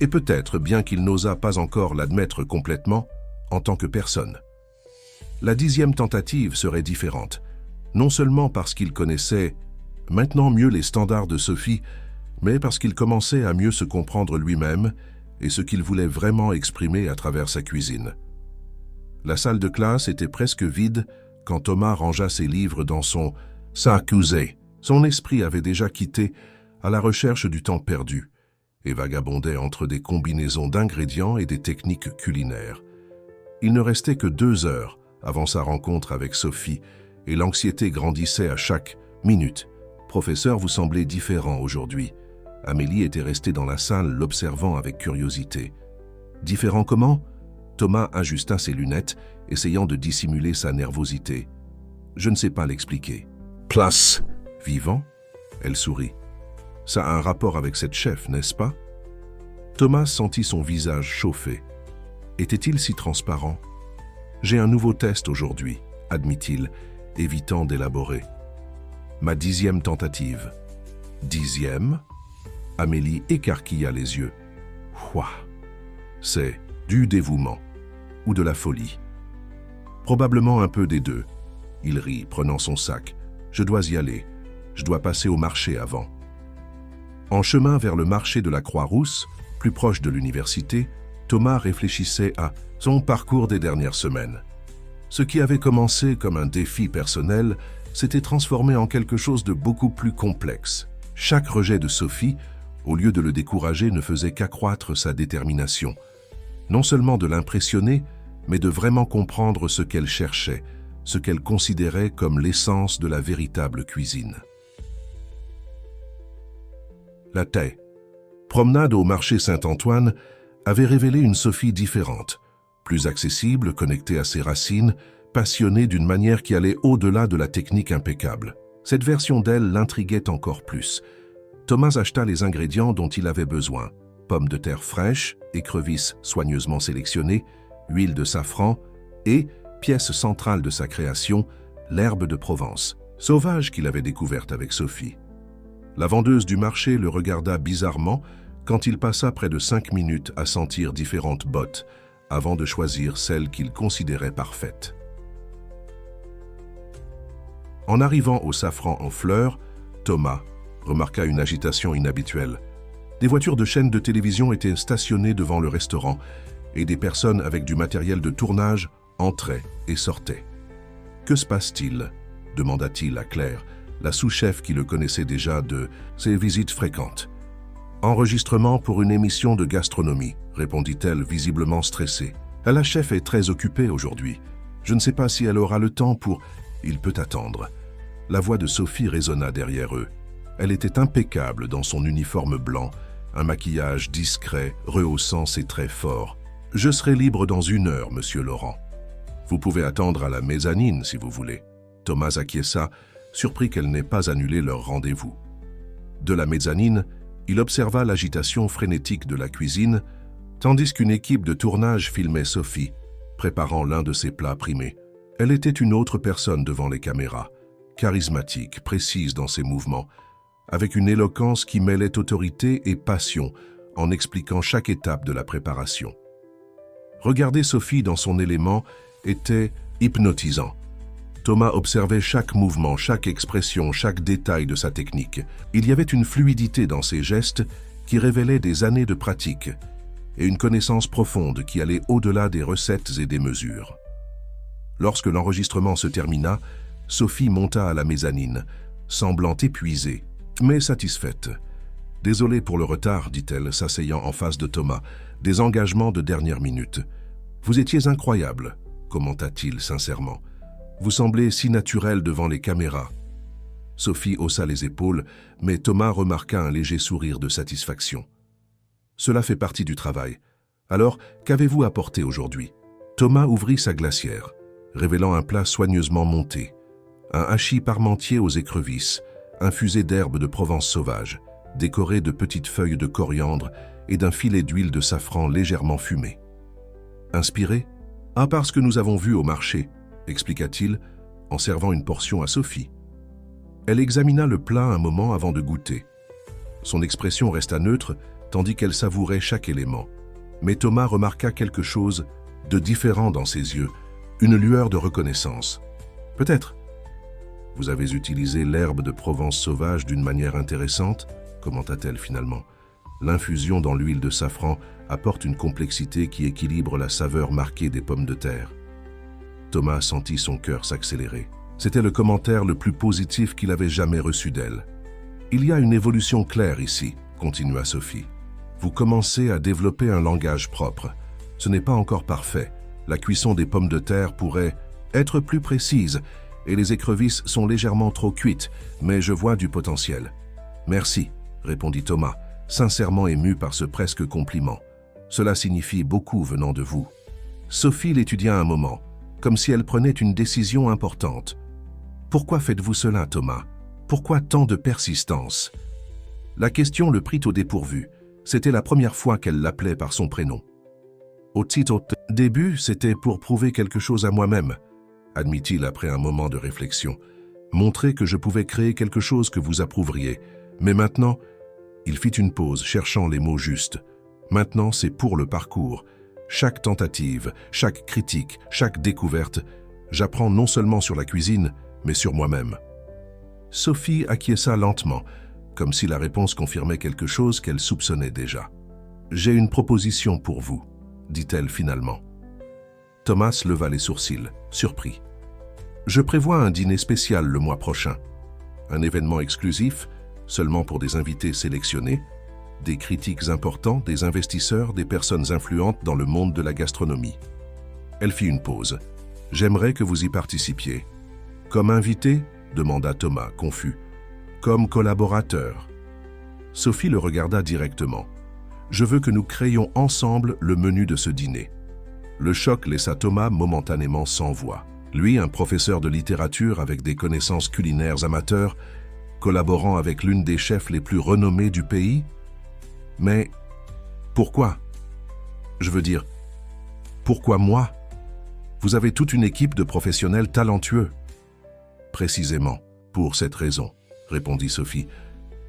Et peut-être, bien qu'il n'osât pas encore l'admettre complètement, en tant que personne. La 10e tentative serait différente, non seulement parce qu'il connaissait maintenant mieux les standards de Sophie, mais parce qu'il commençait à mieux se comprendre lui-même et ce qu'il voulait vraiment exprimer à travers sa cuisine. La salle de classe était presque vide quand Thomas rangea ses livres dans son sac usé. Son esprit avait déjà quitté à la recherche du temps perdu et vagabondait entre des combinaisons d'ingrédients et des techniques culinaires. Il ne restait que 2 heures avant sa rencontre avec Sophie et l'anxiété grandissait à chaque minute. « Professeur, vous semblez différent aujourd'hui. » Amélie était restée dans la salle, l'observant avec curiosité. « Différent comment ?» Thomas ajusta ses lunettes, essayant de dissimuler sa nervosité. « Je ne sais pas l'expliquer. »« Place. Vivant ?» Elle sourit. « Ça a un rapport avec cette chef, n'est-ce pas ?» Thomas sentit son visage chauffer. Était-il si transparent? « J'ai un nouveau test aujourd'hui, » admit-il, évitant d'élaborer. « Ma 10e tentative. »« 10e ?» Amélie écarquilla les yeux. « Ouah ! C'est du dévouement ou de la folie. » Probablement un peu des deux. Il rit, prenant son sac. « Je dois y aller. Je dois passer au marché avant. » En chemin vers le marché de la Croix-Rousse, plus proche de l'université, Thomas réfléchissait à son parcours des dernières semaines. Ce qui avait commencé comme un défi personnel s'était transformé en quelque chose de beaucoup plus complexe. Chaque rejet de Sophie, au lieu de le décourager, ne faisait qu'accroître sa détermination. Non seulement de l'impressionner, mais de vraiment comprendre ce qu'elle cherchait, ce qu'elle considérait comme l'essence de la véritable cuisine. La taille. Promenade au marché Saint-Antoine avait révélé une Sophie différente, plus accessible, connectée à ses racines, passionnée d'une manière qui allait au-delà de la technique impeccable. Cette version d'elle l'intriguait encore plus. Thomas acheta les ingrédients dont il avait besoin. Pommes de terre fraîches, écrevisses soigneusement sélectionnées, huile de safran et, pièce centrale de sa création, l'herbe de Provence, sauvage qu'il avait découverte avec Sophie. La vendeuse du marché le regarda bizarrement quand il passa près de 5 minutes à sentir différentes bottes avant de choisir celle qu'il considérait parfaite. En arrivant au safran en fleurs, Thomas remarqua une agitation inhabituelle. Des voitures de chaînes de télévision étaient stationnées devant le restaurant et des personnes avec du matériel de tournage entraient et sortaient. « Que se passe-t-il » demanda-t-il à Claire, la sous-chef qui le connaissait déjà de ses visites fréquentes. « Enregistrement pour une émission de gastronomie », répondit-elle visiblement stressée. « La chef est très occupée aujourd'hui. Je ne sais pas si elle aura le temps pour... » « Il peut attendre. » La voix de Sophie résonna derrière eux. Elle était impeccable dans son uniforme blanc, un maquillage discret, rehaussant ses traits forts. « Je serai libre dans 1 heure, monsieur Laurent. Vous pouvez attendre à la mezzanine si vous voulez. » Thomas acquiesça, surpris qu'elle n'ait pas annulé leur rendez-vous. De la mezzanine, il observa l'agitation frénétique de la cuisine, tandis qu'une équipe de tournage filmait Sophie, préparant l'un de ses plats primés. Elle était une autre personne devant les caméras, charismatique, précise dans ses mouvements, avec une éloquence qui mêlait autorité et passion en expliquant chaque étape de la préparation. Regarder Sophie dans son élément était hypnotisant. Thomas observait chaque mouvement, chaque expression, chaque détail de sa technique. Il y avait une fluidité dans ses gestes qui révélait des années de pratique et une connaissance profonde qui allait au-delà des recettes et des mesures. Lorsque l'enregistrement se termina, Sophie monta à la mezzanine, semblant épuisée, mais satisfaite. « Désolée pour le retard, dit-elle, s'asseyant en face de Thomas. Des engagements de dernière minute. Vous étiez incroyable, commenta-t-il sincèrement. Vous semblez si naturel devant les caméras. » Sophie haussa les épaules, mais Thomas remarqua un léger sourire de satisfaction. « Cela fait partie du travail. Alors, qu'avez-vous apporté aujourd'hui » Thomas ouvrit sa glacière, révélant un plat soigneusement monté. Un hachis parmentier aux écrevisses, infusé d'herbes de Provence sauvage, décoré de petites feuilles de coriandre et d'un filet d'huile de safran légèrement fumé. Inspiré, Ah, parce que nous avons vu au marché, expliqua-t-il en servant une portion à Sophie. Elle examina le plat un moment avant de goûter. Son expression resta neutre, tandis qu'elle savourait chaque élément. Mais Thomas remarqua quelque chose de différent dans ses yeux, une lueur de reconnaissance. Peut-être. Vous avez utilisé l'herbe de Provence sauvage d'une manière intéressante, commenta-t-elle finalement. L'infusion dans l'huile de safran apporte une complexité qui équilibre la saveur marquée des pommes de terre. Thomas sentit son cœur s'accélérer. C'était le commentaire le plus positif qu'il avait jamais reçu d'elle. « Il y a une évolution claire ici », continua Sophie. « Vous commencez à développer un langage propre. Ce n'est pas encore parfait. La cuisson des pommes de terre pourrait être plus précise et les écrevisses sont légèrement trop cuites, mais je vois du potentiel. »« Merci », répondit Thomas, sincèrement ému par ce presque compliment. « Cela signifie beaucoup venant de vous. » Sophie l'étudia un moment, comme si elle prenait une décision importante. « Pourquoi faites-vous cela, Thomas? Pourquoi tant de persistance ?» La question le prit au dépourvu. C'était la première fois qu'elle l'appelait par son prénom. « Au début, c'était pour prouver quelque chose à moi-même, » admit-il après un moment de réflexion. « Montrer que je pouvais créer quelque chose que vous approuveriez. Mais maintenant, il fit une pause, cherchant les mots justes. Maintenant, c'est pour le parcours. Chaque tentative, chaque critique, chaque découverte, j'apprends non seulement sur la cuisine, mais sur moi-même. » Sophie acquiesça lentement, comme si la réponse confirmait quelque chose qu'elle soupçonnait déjà. « J'ai une proposition pour vous, » dit-elle finalement. Thomas leva les sourcils, surpris. « Je prévois un dîner spécial le mois prochain. Un événement exclusif, seulement pour des invités sélectionnés, des critiques importants, des investisseurs, des personnes influentes dans le monde de la gastronomie. » Elle fit une pause. « J'aimerais que vous y participiez. »« Comme invité ?» demanda Thomas, confus. « Comme collaborateur. » Sophie le regarda directement. « Je veux que nous créions ensemble le menu de ce dîner. » Le choc laissa Thomas momentanément sans voix. Lui, un professeur de littérature avec des connaissances culinaires amateurs, collaborant avec l'une des chefs les plus renommés du pays? Mais pourquoi? Je veux dire, pourquoi moi? Vous avez toute une équipe de professionnels talentueux. Précisément, pour cette raison, répondit Sophie.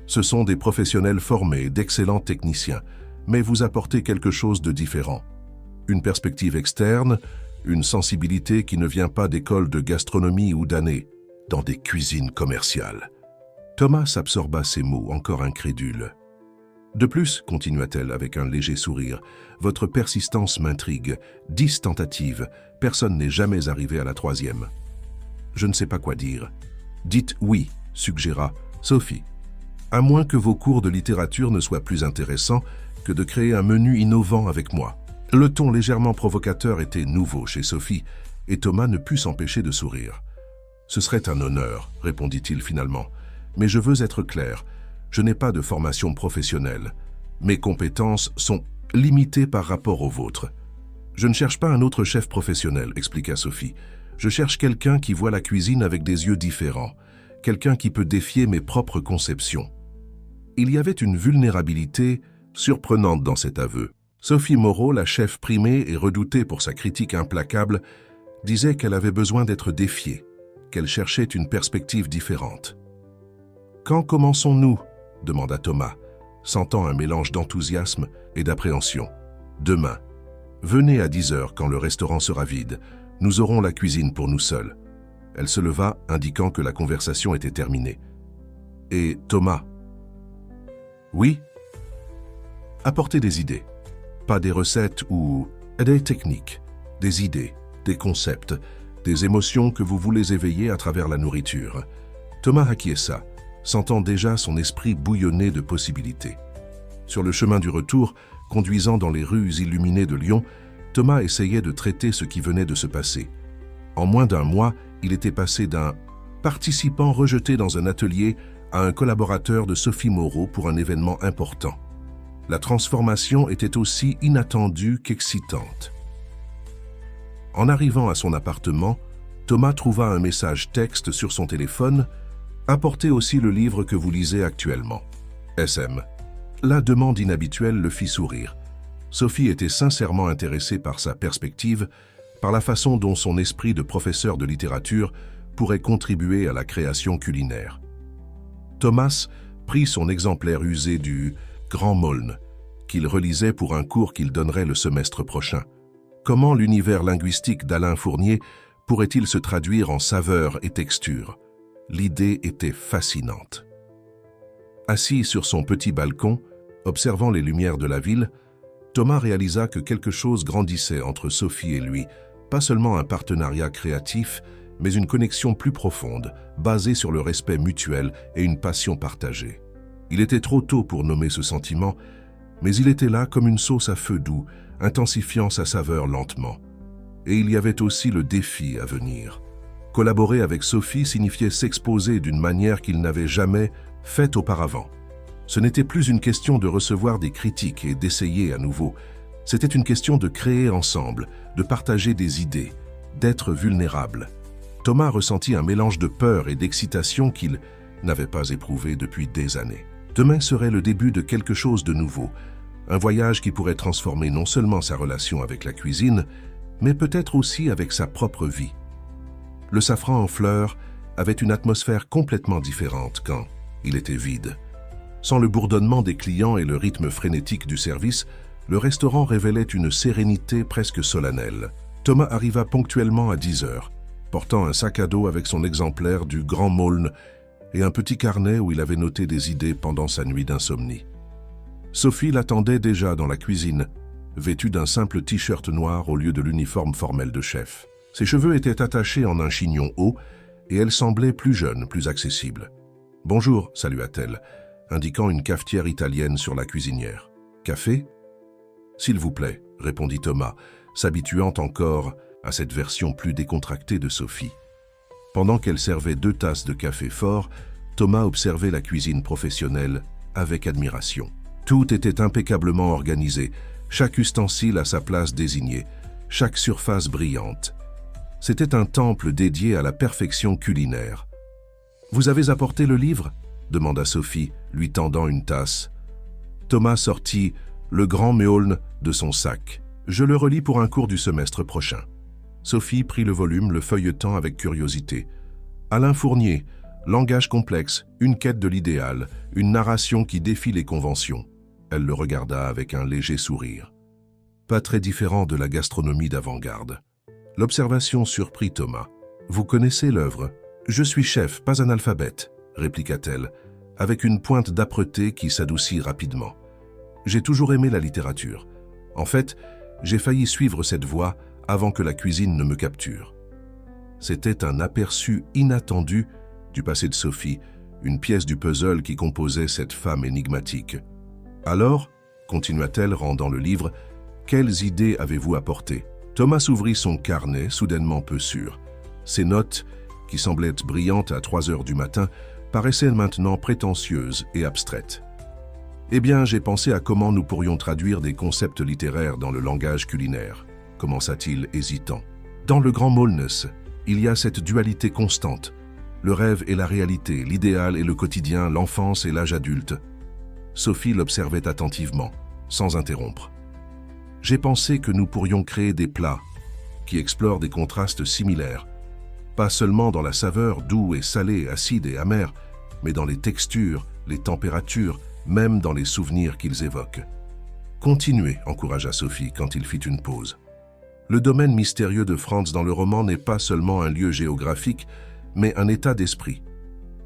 Ce sont des professionnels formés, d'excellents techniciens, mais vous apportez quelque chose de différent. Une perspective externe, une sensibilité qui ne vient pas d'écoles de gastronomie ou d'années, dans des cuisines commerciales. Thomas absorba ces mots, encore incrédule. De plus, continua-t-elle avec un léger sourire, votre persistance m'intrigue. 10 tentatives, personne n'est jamais arrivé à la 3e. Je ne sais pas quoi dire. Dites oui, suggéra Sophie. À moins que vos cours de littérature ne soient plus intéressants que de créer un menu innovant avec moi. Le ton légèrement provocateur était nouveau chez Sophie, et Thomas ne put s'empêcher de sourire. Ce serait un honneur, répondit-il finalement. Mais je veux être clair, je n'ai pas de formation professionnelle. Mes compétences sont limitées par rapport aux vôtres. Je ne cherche pas un autre chef professionnel, expliqua Sophie. Je cherche quelqu'un qui voit la cuisine avec des yeux différents, quelqu'un qui peut défier mes propres conceptions. Il y avait une vulnérabilité surprenante dans cet aveu. Sophie Moreau, la chef primée et redoutée pour sa critique implacable, disait qu'elle avait besoin d'être défiée, qu'elle cherchait une perspective différente. « Quand commençons-nous » demanda Thomas, sentant un mélange d'enthousiasme et d'appréhension. « Demain. Venez à 10 heures quand le restaurant sera vide. Nous aurons la cuisine pour nous seuls. » Elle se leva, indiquant que la conversation était terminée. « Et Thomas ?»« Oui ?»« Apportez des idées. Pas des recettes ou des techniques. Des idées, des concepts, des émotions que vous voulez éveiller à travers la nourriture. » Thomas acquiesça, sentant déjà son esprit bouillonner de possibilités. Sur le chemin du retour, conduisant dans les rues illuminées de Lyon, Thomas essayait de traiter ce qui venait de se passer. En moins d'un mois, il était passé d'un participant rejeté dans un atelier à un collaborateur de Sophie Moreau pour un événement important. La transformation était aussi inattendue qu'excitante. En arrivant à son appartement, Thomas trouva un message texte sur son téléphone. « Apportez aussi le livre que vous lisez actuellement. SM. » La demande inhabituelle le fit sourire. Sophie était sincèrement intéressée par sa perspective, par la façon dont son esprit de professeur de littérature pourrait contribuer à la création culinaire. Thomas prit son exemplaire usé du Grand Maulne, qu'il relisait pour un cours qu'il donnerait le semestre prochain. Comment l'univers linguistique d'Alain Fournier pourrait-il se traduire en saveurs et textures? L'idée était fascinante. Assis sur son petit balcon, observant les lumières de la ville, Thomas réalisa que quelque chose grandissait entre Sophie et lui, pas seulement un partenariat créatif, mais une connexion plus profonde, basée sur le respect mutuel et une passion partagée. Il était trop tôt pour nommer ce sentiment, mais il était là comme une sauce à feu doux, intensifiant sa saveur lentement. Et il y avait aussi le défi à venir. Collaborer avec Sophie signifiait s'exposer d'une manière qu'il n'avait jamais faite auparavant. Ce n'était plus une question de recevoir des critiques et d'essayer à nouveau. C'était une question de créer ensemble, de partager des idées, d'être vulnérable. Thomas ressentit un mélange de peur et d'excitation qu'il n'avait pas éprouvé depuis des années. Demain serait le début de quelque chose de nouveau, un voyage qui pourrait transformer non seulement sa relation avec la cuisine, mais peut-être aussi avec sa propre vie. Le safran en fleurs avait une atmosphère complètement différente quand il était vide. Sans le bourdonnement des clients et le rythme frénétique du service, le restaurant révélait une sérénité presque solennelle. Thomas arriva ponctuellement à 10 heures, portant un sac à dos avec son exemplaire du Grand Maulne et un petit carnet où il avait noté des idées pendant sa nuit d'insomnie. Sophie l'attendait déjà dans la cuisine, vêtue d'un simple t-shirt noir au lieu de l'uniforme formel de chef. Ses cheveux étaient attachés en un chignon haut et elle semblait plus jeune, plus accessible. « Bonjour », salua-t-elle, indiquant une cafetière italienne sur la cuisinière. « Café ?»« S'il vous plaît », répondit Thomas, s'habituant encore à cette version plus décontractée de Sophie. Pendant qu'elle servait 2 tasses de café fort, Thomas observait la cuisine professionnelle avec admiration. Tout était impeccablement organisé, chaque ustensile à sa place désignée, chaque surface brillante. C'était un temple dédié à la perfection culinaire. « Vous avez apporté le livre ?» demanda Sophie, lui tendant une tasse. Thomas sortit le Grand Maulne de son sac. « Je le relis pour un cours du semestre prochain. » Sophie prit le volume, le feuilletant avec curiosité. Alain Fournier, langage complexe, une quête de l'idéal, une narration qui défie les conventions. Elle le regarda avec un léger sourire. Pas très différent de la gastronomie d'avant-garde. L'observation surprit Thomas. « Vous connaissez l'œuvre ? »« Je suis chef, pas analphabète, » répliqua-t-elle, avec une pointe d'âpreté qui s'adoucit rapidement. « J'ai toujours aimé la littérature. En fait, j'ai failli suivre cette voie avant que la cuisine ne me capture. » C'était un aperçu inattendu du passé de Sophie, une pièce du puzzle qui composait cette femme énigmatique. « Alors, » continua-t-elle, rendant le livre, « quelles idées avez-vous apportées ?» Thomas ouvrit son carnet, soudainement peu sûr. Ses notes, qui semblaient brillantes à 3 heures du matin, paraissaient maintenant prétentieuses et abstraites. « Eh bien, j'ai pensé à comment nous pourrions traduire des concepts littéraires dans le langage culinaire, » commença-t-il hésitant. « Dans le Grand Maulne, il y a cette dualité constante. Le rêve et la réalité, l'idéal et le quotidien, l'enfance et l'âge adulte. » Sophie l'observait attentivement, sans interrompre. « J'ai pensé que nous pourrions créer des plats qui explorent des contrastes similaires, pas seulement dans la saveur, doux et salé, acide et amer, mais dans les textures, les températures, même dans les souvenirs qu'ils évoquent. »« Continuez, » encouragea Sophie quand il fit une pause. Le domaine mystérieux de Franz dans le roman n'est pas seulement un lieu géographique, mais un état d'esprit.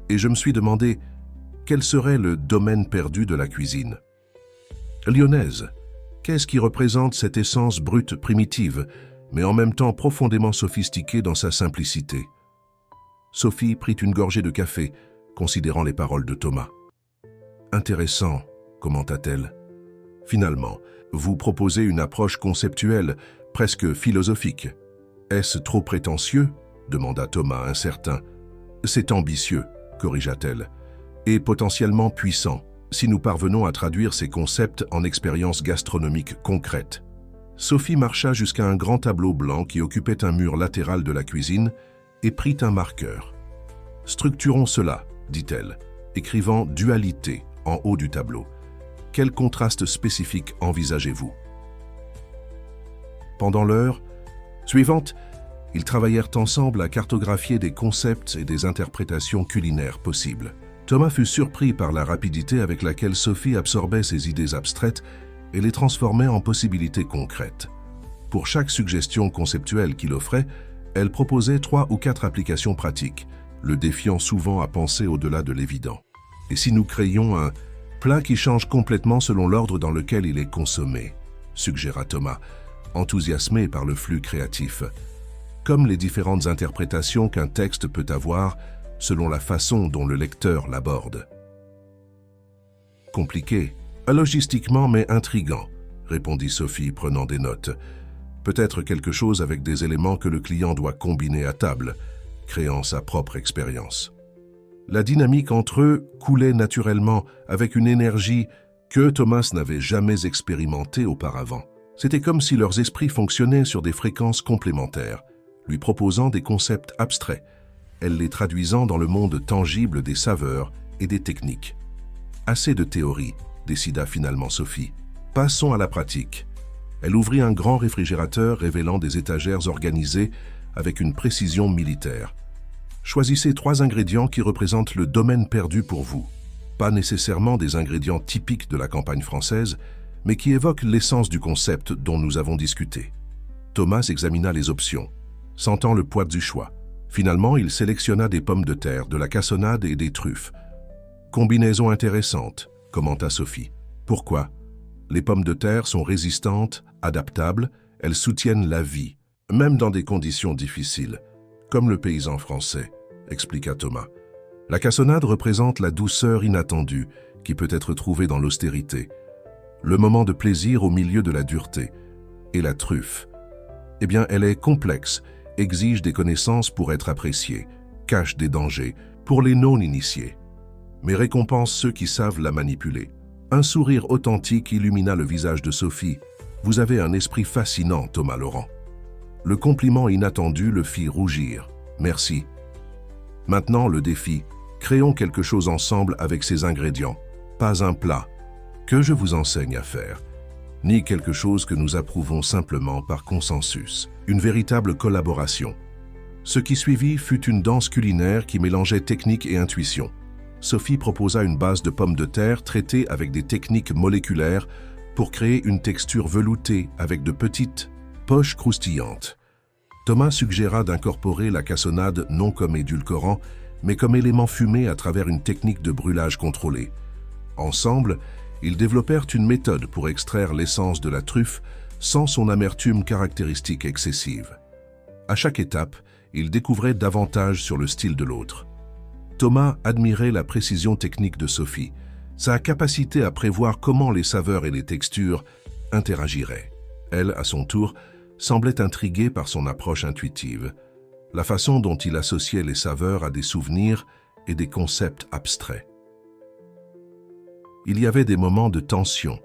Et je me suis demandé, quel serait le domaine perdu de la cuisine ? Lyonnaise, qu'est-ce qui représente cette essence brute primitive, mais en même temps profondément sophistiquée dans sa simplicité ? Sophie prit une gorgée de café, considérant les paroles de Thomas. « Intéressant, » commenta-t-elle. « Finalement, vous proposez une approche conceptuelle, presque philosophique. Est-ce trop prétentieux ? » demanda Thomas, incertain. « C'est ambitieux, » corrigea-t-elle, « et potentiellement puissant, si nous parvenons à traduire ces concepts en expériences gastronomiques concrètes. » Sophie marcha jusqu'à un grand tableau blanc qui occupait un mur latéral de la cuisine et prit un marqueur. « Structurons cela, » dit-elle, écrivant « dualité » en haut du tableau. « Quel contraste spécifique envisagez-vous » Pendant l'heure, Suivante, ils travaillèrent ensemble à cartographier des concepts et des interprétations culinaires possibles. Thomas fut surpris par la rapidité avec laquelle Sophie absorbait ses idées abstraites et les transformait en possibilités concrètes. Pour chaque suggestion conceptuelle qu'il offrait, elle proposait 3 ou 4 applications pratiques, le défiant souvent à penser au-delà de l'évident. Et si nous créions un plat qui change complètement selon l'ordre dans lequel il est consommé, suggéra Thomas, enthousiasmé par le flux créatif, comme les différentes interprétations qu'un texte peut avoir selon la façon dont le lecteur l'aborde. Compliqué, logistiquement mais intriguant, répondit Sophie, prenant des notes. Peut-être quelque chose avec des éléments que le client doit combiner à table, créant sa propre expérience. La dynamique entre eux coulait naturellement avec une énergie que Thomas n'avait jamais expérimentée auparavant. C'était comme si leurs esprits fonctionnaient sur des fréquences complémentaires, lui proposant des concepts abstraits, elle les traduisant dans le monde tangible des saveurs et des techniques. Assez de théorie, décida finalement Sophie. Passons à la pratique. Elle ouvrit un grand réfrigérateur révélant des étagères organisées avec une précision militaire. Choisissez 3 ingrédients qui représentent le domaine perdu pour vous. Pas nécessairement des ingrédients typiques de la campagne française, mais qui évoquent l'essence du concept dont nous avons discuté. Thomas examina les options, sentant le poids du choix. Finalement, il sélectionna des pommes de terre, de la cassonade et des truffes. Combinaison intéressante, commenta Sophie. Pourquoi? Les pommes de terre sont résistantes, adaptables, elles soutiennent la vie, même dans des conditions difficiles, comme le paysan français, expliqua Thomas. La cassonade représente la douceur inattendue qui peut être trouvée dans l'austérité, le moment de plaisir au milieu de la dureté. Et la truffe, eh bien, elle est complexe, exige des connaissances pour être appréciée, cache des dangers pour les non-initiés, mais récompense ceux qui savent la manipuler. Un sourire authentique illumina le visage de Sophie. « Vous avez un esprit fascinant, Thomas Laurent. » Le compliment inattendu le fit rougir. « Merci. » Maintenant, le défi. Créons quelque chose ensemble avec ces ingrédients. Pas un plat que je vous enseigne à faire, ni quelque chose que nous approuvons simplement par consensus. Une véritable collaboration. Ce qui suivit fut une danse culinaire qui mélangeait technique et intuition. Sophie proposa une base de pommes de terre traitée avec des techniques moléculaires pour créer une texture veloutée avec de petites poches croustillantes. Thomas suggéra d'incorporer la cassonade non comme édulcorant, mais comme élément fumé à travers une technique de brûlage contrôlé. Ensemble, ils développèrent une méthode pour extraire l'essence de la truffe sans son amertume caractéristique excessive. À chaque étape, ils découvraient davantage sur le style de l'autre. Thomas admirait la précision technique de Sophie, sa capacité à prévoir comment les saveurs et les textures interagiraient. Elle, à son tour, semblait intriguée par son approche intuitive, la façon dont il associait les saveurs à des souvenirs et des concepts abstraits. Il y avait des moments de tension,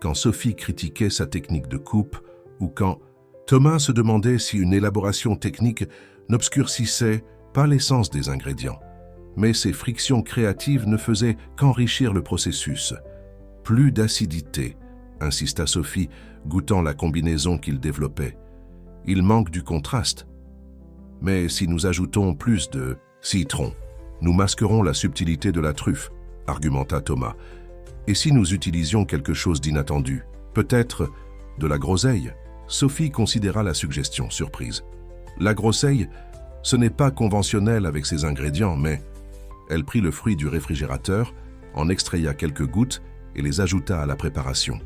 quand Sophie critiquait sa technique de coupe ou quand Thomas se demandait si une élaboration technique n'obscurcissait pas l'essence des ingrédients. Mais ces frictions créatives ne faisaient qu'enrichir le processus. Plus d'acidité, insista Sophie, goûtant la combinaison qu'il développait. Il manque du contraste. Mais si nous ajoutons plus de citron, nous masquerons la subtilité de la truffe, argumenta Thomas. Et si nous utilisions quelque chose d'inattendu, peut-être de la groseille? Sophie considéra la suggestion surprise. La groseille, ce n'est pas conventionnel avec ces ingrédients, mais elle prit le fruit du réfrigérateur, en extraya quelques gouttes et les ajouta à la préparation.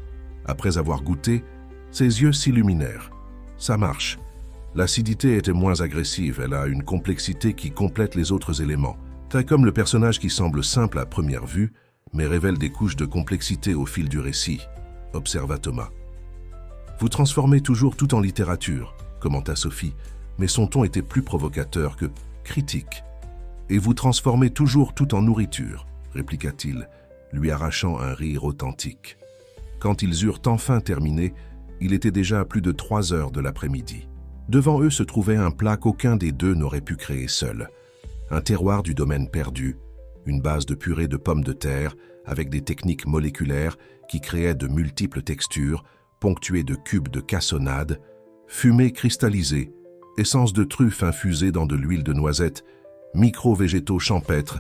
Après avoir goûté, ses yeux s'illuminèrent. Ça marche. L'acidité était moins agressive, elle a une complexité qui complète les autres éléments. Très comme le personnage qui semble simple à première vue, mais révèle des couches de complexité au fil du récit, observa Thomas. Vous transformez toujours tout en littérature, commenta Sophie, mais son ton était plus provocateur que critique. Et vous transformez toujours tout en nourriture, répliqua-t-il, lui arrachant un rire authentique. Quand ils eurent enfin terminé, il était déjà à plus de 3 heures de l'après-midi. Devant eux se trouvait un plat qu'aucun des deux n'aurait pu créer seul. Un terroir du domaine perdu, une base de purée de pommes de terre avec des techniques moléculaires qui créaient de multiples textures, ponctuées de cubes de cassonade, Fumée cristallisée, essence de truffe infusée dans de l'huile de noisette, micro-végétaux champêtres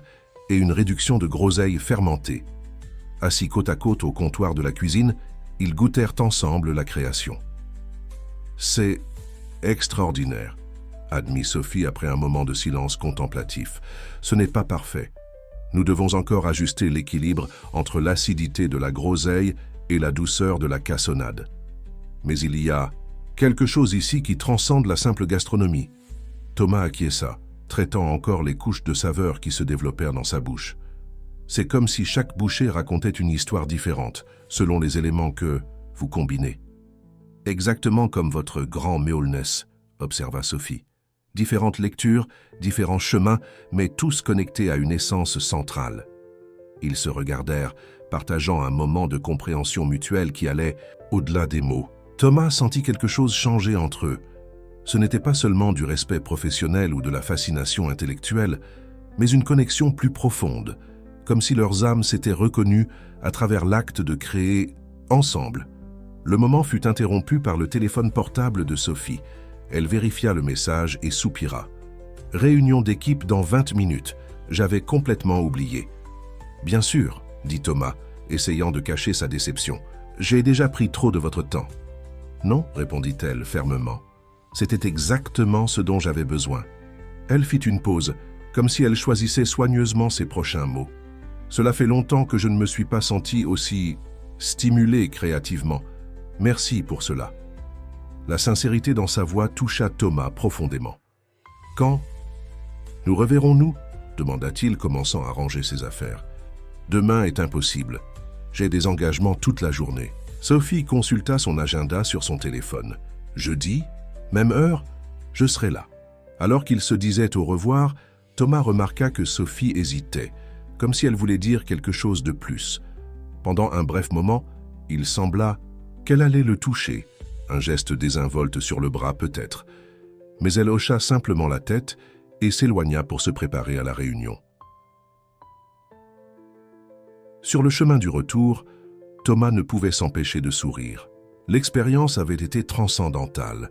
et une réduction de groseille fermentée. Assis côte à côte au comptoir de la cuisine, ils goûtèrent ensemble la création. « C'est extraordinaire », admit Sophie après un moment de silence contemplatif. « Ce n'est pas parfait. Nous devons encore ajuster l'équilibre entre l'acidité de la groseille et la douceur de la cassonade. Mais il y a quelque chose ici qui transcende la simple gastronomie. » Thomas acquiesça, traitant encore les couches de saveurs qui se développèrent dans sa bouche. C'est comme si chaque bouchée racontait une histoire différente, selon les éléments que vous combinez. « Exactement comme votre grand Méaulness », observa Sophie. Différentes lectures, différents chemins, mais tous connectés à une essence centrale. Ils se regardèrent, partageant un moment de compréhension mutuelle qui allait au-delà des mots. Thomas sentit quelque chose changer entre eux. Ce n'était pas seulement du respect professionnel ou de la fascination intellectuelle, mais une connexion plus profonde, comme si leurs âmes s'étaient reconnues à travers l'acte de créer ensemble. Le moment fut interrompu par le téléphone portable de Sophie. Elle vérifia le message et soupira. « Réunion d'équipe dans 20 minutes. J'avais complètement oublié. »« Bien sûr, » dit Thomas, essayant de cacher sa déception. « J'ai déjà pris trop de votre temps. »« Non, » répondit-elle fermement. « C'était exactement ce dont j'avais besoin. » Elle fit une pause, comme si elle choisissait soigneusement ses prochains mots. « Cela fait longtemps que je ne me suis pas sentie aussi stimulée créativement. Merci pour cela. » La sincérité dans sa voix toucha Thomas profondément. « Quand nous reverrons-nous » demanda-t-il, commençant à ranger ses affaires. « Demain est impossible. J'ai des engagements toute la journée. » Sophie consulta son agenda sur son téléphone. « Jeudi, même heure, je serai là. » Alors qu'ils se disaient au revoir, Thomas remarqua que Sophie hésitait, comme si elle voulait dire quelque chose de plus. Pendant un bref moment, il sembla qu'elle allait le toucher. Un geste désinvolte sur le bras peut-être. Mais elle hocha simplement la tête et s'éloigna pour se préparer à la réunion. Sur le chemin du retour, Thomas ne pouvait s'empêcher de sourire. L'expérience avait été transcendantale,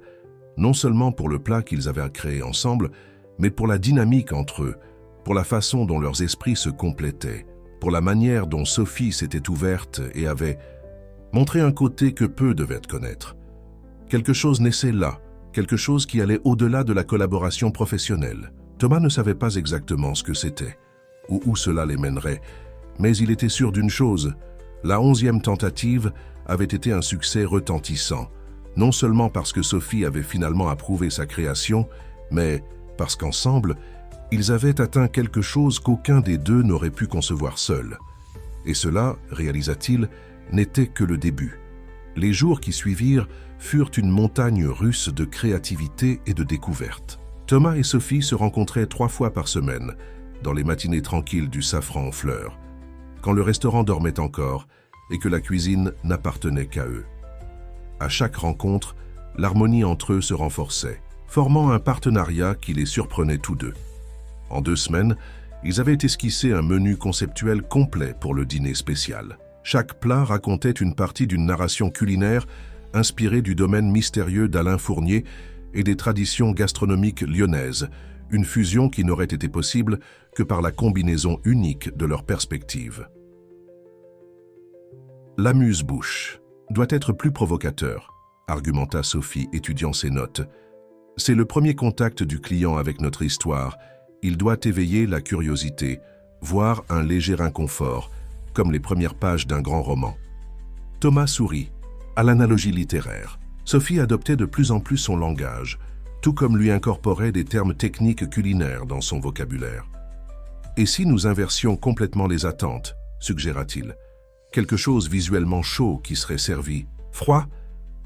non seulement pour le plat qu'ils avaient créé ensemble, mais pour la dynamique entre eux, pour la façon dont leurs esprits se complétaient, pour la manière dont Sophie s'était ouverte et avait montré un côté que peu devaient connaître. Quelque chose naissait là, quelque chose qui allait au-delà de la collaboration professionnelle. Thomas ne savait pas exactement ce que c'était, ou où cela les mènerait, mais il était sûr d'une chose, la 11e tentative avait été un succès retentissant, non seulement parce que Sophie avait finalement approuvé sa création, mais parce qu'ensemble, ils avaient atteint quelque chose qu'aucun des deux n'aurait pu concevoir seul. Et cela, réalisa-t-il, n'était que le début. Les jours qui suivirent furent une montagne russe de créativité et de découverte. Thomas et Sophie se rencontraient 3 fois par semaine, dans les matinées tranquilles du Safran en fleurs, quand le restaurant dormait encore et que la cuisine n'appartenait qu'à eux. À chaque rencontre, l'harmonie entre eux se renforçait, formant un partenariat qui les surprenait tous deux. En 2 semaines, ils avaient esquissé un menu conceptuel complet pour le dîner spécial. Chaque plat racontait une partie d'une narration culinaire inspirée du domaine mystérieux d'Alain Fournier et des traditions gastronomiques lyonnaises, une fusion qui n'aurait été possible que par la combinaison unique de leurs perspectives. L'amuse-bouche doit être plus provocateur, argumenta Sophie, étudiant ses notes. C'est le premier contact du client avec notre histoire. Il doit éveiller la curiosité, voire un léger inconfort, comme les premières pages d'un grand roman. Thomas sourit, à l'analogie littéraire. Sophie adoptait de plus en plus son langage, tout comme lui incorporait des termes techniques culinaires dans son vocabulaire. « Et si nous inversions complètement les attentes ?» suggéra-t-il. « Quelque chose visuellement chaud qui serait servi, froid,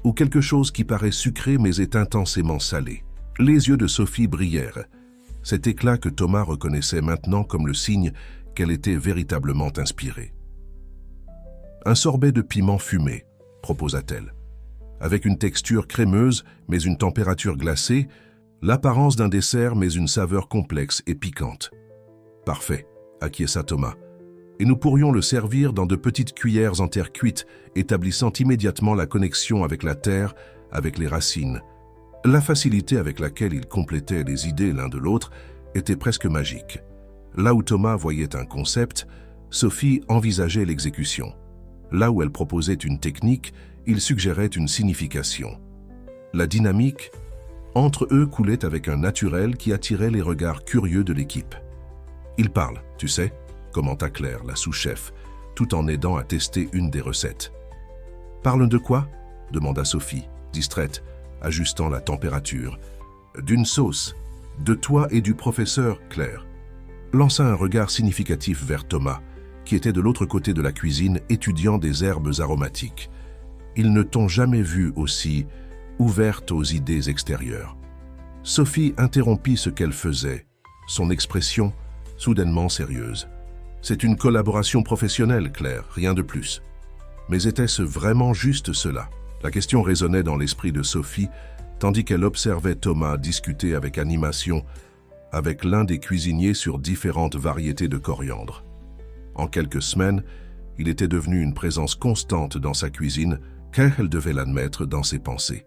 ou quelque chose qui paraît sucré mais est intensément salé. » Les yeux de Sophie brillèrent, cet éclat que Thomas reconnaissait maintenant comme le signe qu'elle était véritablement inspirée. « Un sorbet de piment fumé », proposa-t-elle. Avec une texture crémeuse mais une température glacée, l'apparence d'un dessert mais une saveur complexe et piquante. « Parfait », acquiesça Thomas. « Et nous pourrions le servir dans de petites cuillères en terre cuite, établissant immédiatement la connexion avec la terre, avec les racines. La facilité avec laquelle ils complétaient les idées l'un de l'autre était presque magique. Là où Thomas voyait un concept, Sophie envisageait l'exécution. Là où elle proposait une technique, il suggérait une signification. La dynamique entre eux coulait avec un naturel qui attirait les regards curieux de l'équipe. « Il parle, tu sais », commenta Claire, la sous-chef, tout en aidant à tester une des recettes. « Parle de quoi ?» demanda Sophie, distraite, ajustant la température. « D'une sauce, de toi et du professeur, Claire. » Lança un regard significatif vers Thomas, qui était de l'autre côté de la cuisine étudiant des herbes aromatiques. Ils ne t'ont jamais vu aussi ouverte aux idées extérieures. Sophie interrompit ce qu'elle faisait, son expression soudainement sérieuse. C'est une collaboration professionnelle, Claire, rien de plus. Mais était-ce vraiment juste cela? La question résonnait dans l'esprit de Sophie, tandis qu'elle observait Thomas discuter avec animation avec l'un des cuisiniers sur différentes variétés de coriandre. En quelques semaines, il était devenu une présence constante dans sa cuisine, car elle devait l'admettre dans ses pensées.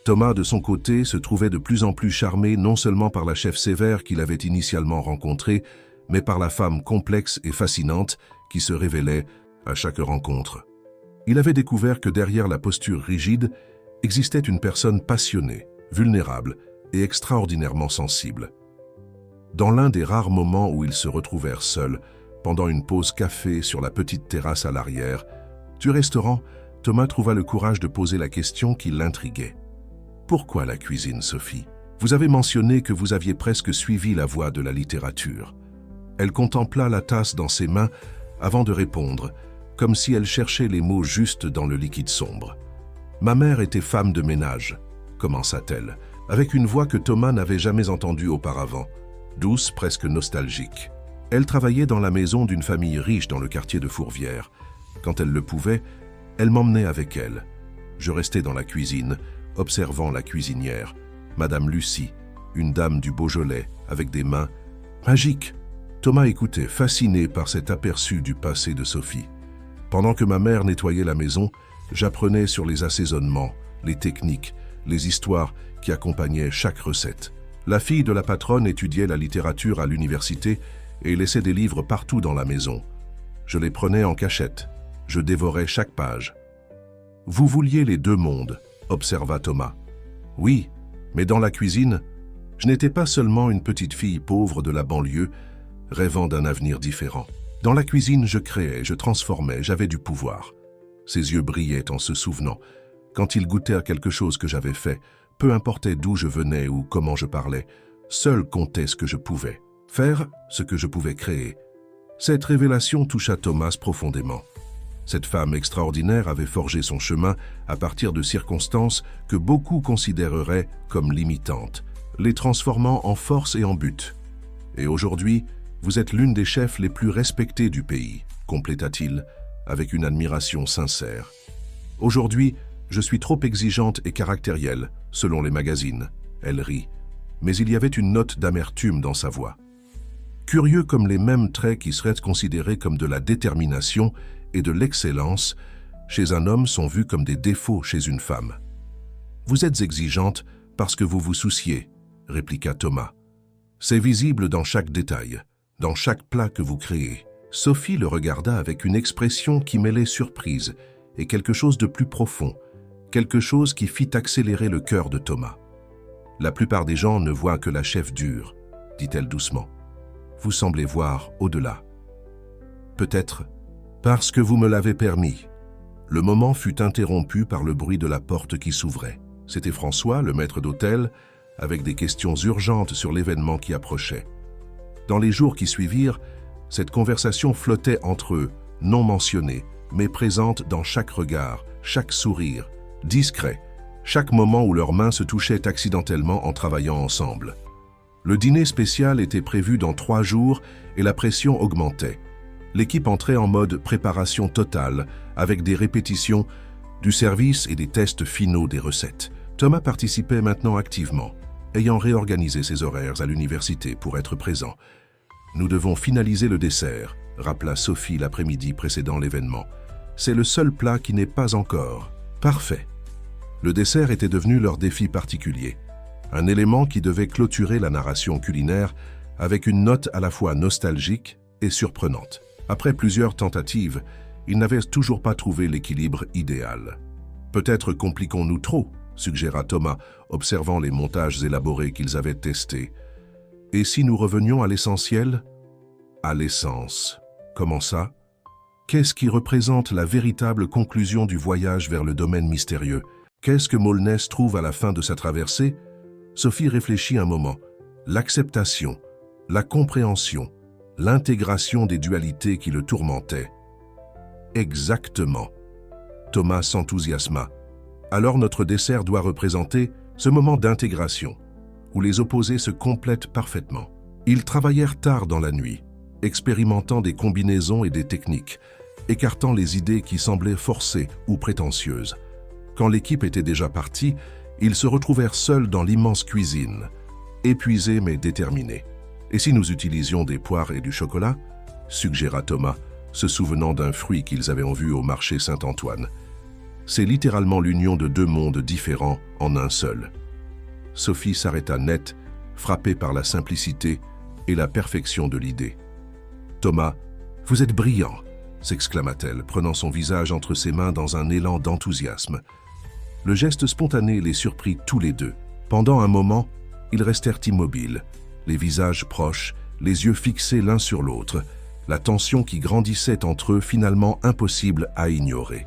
Thomas, de son côté, se trouvait de plus en plus charmé non seulement par la chef sévère qu'il avait initialement rencontrée, mais par la femme complexe et fascinante qui se révélait à chaque rencontre. Il avait découvert que derrière la posture rigide existait une personne passionnée, vulnérable et extraordinairement sensible. Dans l'un des rares moments où ils se retrouvèrent seuls, pendant une pause café sur la petite terrasse à l'arrière du restaurant, Thomas trouva le courage de poser la question qui l'intriguait. « Pourquoi la cuisine, Sophie? Vous avez mentionné que vous aviez presque suivi la voie de la littérature. » Elle contempla la tasse dans ses mains avant de répondre, comme si elle cherchait les mots justes dans le liquide sombre. « Ma mère était femme de ménage, » commença-t-elle, avec une voix que Thomas n'avait jamais entendue auparavant, douce, presque nostalgique. Elle travaillait dans la maison d'une famille riche dans le quartier de Fourvière. Quand elle le pouvait, elle m'emmenait avec elle. Je restais dans la cuisine, observant la cuisinière, Madame Lucie, une dame du Beaujolais, avec des mains magiques. Thomas écoutait, fasciné par cet aperçu du passé de Sophie. Pendant que ma mère nettoyait la maison, j'apprenais sur les assaisonnements, les techniques, les histoires qui accompagnaient chaque recette. La fille de la patronne étudiait la littérature à l'université et laissait des livres partout dans la maison. Je les prenais en cachette. Je dévorais chaque page. « Vous vouliez les deux mondes », observa Thomas. « Oui, mais dans la cuisine, je n'étais pas seulement une petite fille pauvre de la banlieue, rêvant d'un avenir différent. Dans la cuisine, je créais, je transformais, j'avais du pouvoir. » Ses yeux brillaient en se souvenant. Quand il goûtait à quelque chose que j'avais fait, peu importait d'où je venais ou comment je parlais, seul comptait ce que je pouvais faire, ce que je pouvais créer. Cette révélation toucha Thomas profondément. Cette femme extraordinaire avait forgé son chemin à partir de circonstances que beaucoup considéreraient comme limitantes, les transformant en force et en but. Et aujourd'hui, vous êtes l'une des chefs les plus respectées du pays, compléta-t-il, avec une admiration sincère. Aujourd'hui, je suis trop exigeante et caractérielle, selon les magazines. Elle rit, mais il y avait une note d'amertume dans sa voix. Curieux comme les mêmes traits qui seraient considérés comme de la détermination et de l'excellence, chez un homme sont vus comme des défauts chez une femme. Vous êtes exigeante parce que vous vous souciez, répliqua Thomas. C'est visible dans chaque détail, dans chaque plat que vous créez. Sophie le regarda avec une expression qui mêlait surprise et quelque chose de plus profond, quelque chose qui fit accélérer le cœur de Thomas. La plupart des gens ne voient que la chef dure, dit-elle doucement. Vous semblez voir au-delà. Peut-être parce que vous me l'avez permis. Le moment fut interrompu par le bruit de la porte qui s'ouvrait. C'était François, le maître d'hôtel, avec des questions urgentes sur l'événement qui approchait. Dans les jours qui suivirent, cette conversation flottait entre eux, non mentionnée, mais présente dans chaque regard, chaque sourire, discret, chaque moment où leurs mains se touchaient accidentellement en travaillant ensemble. Le dîner spécial était prévu dans 3 jours et la pression augmentait. L'équipe entrait en mode préparation totale, avec des répétitions du service et des tests finaux des recettes. Thomas participait maintenant activement, ayant réorganisé ses horaires à l'université pour être présent. « Nous devons finaliser le dessert », rappela Sophie l'après-midi précédant l'événement. « C'est le seul plat qui n'est pas encore parfait. » Le dessert était devenu leur défi particulier. un élément qui devait clôturer la narration culinaire avec une note à la fois nostalgique et surprenante. Après plusieurs tentatives, ils n'avaient toujours pas trouvé l'équilibre idéal. « Peut-être compliquons-nous trop », suggéra Thomas, observant les montages élaborés qu'ils avaient testés. « Et si nous revenions à l'essentiel ?»« À l'essence. Comment ça ? Qu'est-ce qui représente la véritable conclusion du voyage vers le domaine mystérieux? Qu'est-ce que Molnès trouve à la fin de sa traversée ?» Sophie réfléchit un moment. L'acceptation, la compréhension, l'intégration des dualités qui le tourmentaient. Exactement. Thomas s'enthousiasma. Alors notre dessert doit représenter ce moment d'intégration, où les opposés se complètent parfaitement. Ils travaillèrent tard dans la nuit, expérimentant des combinaisons et des techniques, écartant les idées qui semblaient forcées ou prétentieuses. Quand l'équipe était déjà partie, ils se retrouvèrent seuls dans l'immense cuisine, épuisés mais déterminés. « Et si nous utilisions des poires et du chocolat ?» suggéra Thomas, se souvenant d'un fruit qu'ils avaient vu au marché Saint-Antoine. C'est littéralement l'union de deux mondes différents en un seul. Sophie s'arrêta net, frappée par la simplicité et la perfection de l'idée. « Thomas, vous êtes brillant !» s'exclama-t-elle, prenant son visage entre ses mains dans un élan d'enthousiasme. Le geste spontané les surprit tous les deux. Pendant un moment, ils restèrent immobiles, les visages proches, les yeux fixés l'un sur l'autre, la tension qui grandissait entre eux finalement impossible à ignorer.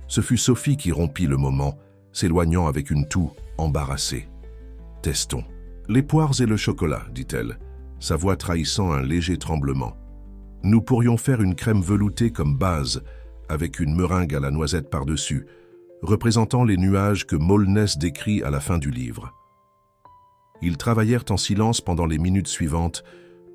Ce fut Sophie qui rompit le moment, s'éloignant avec une toux embarrassée. « Testons. »« Les poires et le chocolat, dit-elle, sa voix trahissant un léger tremblement. Nous pourrions faire une crème veloutée comme base, avec une meringue à la noisette par-dessus, représentant les nuages que Molnès décrit à la fin du livre. » Ils travaillèrent en silence pendant les minutes suivantes,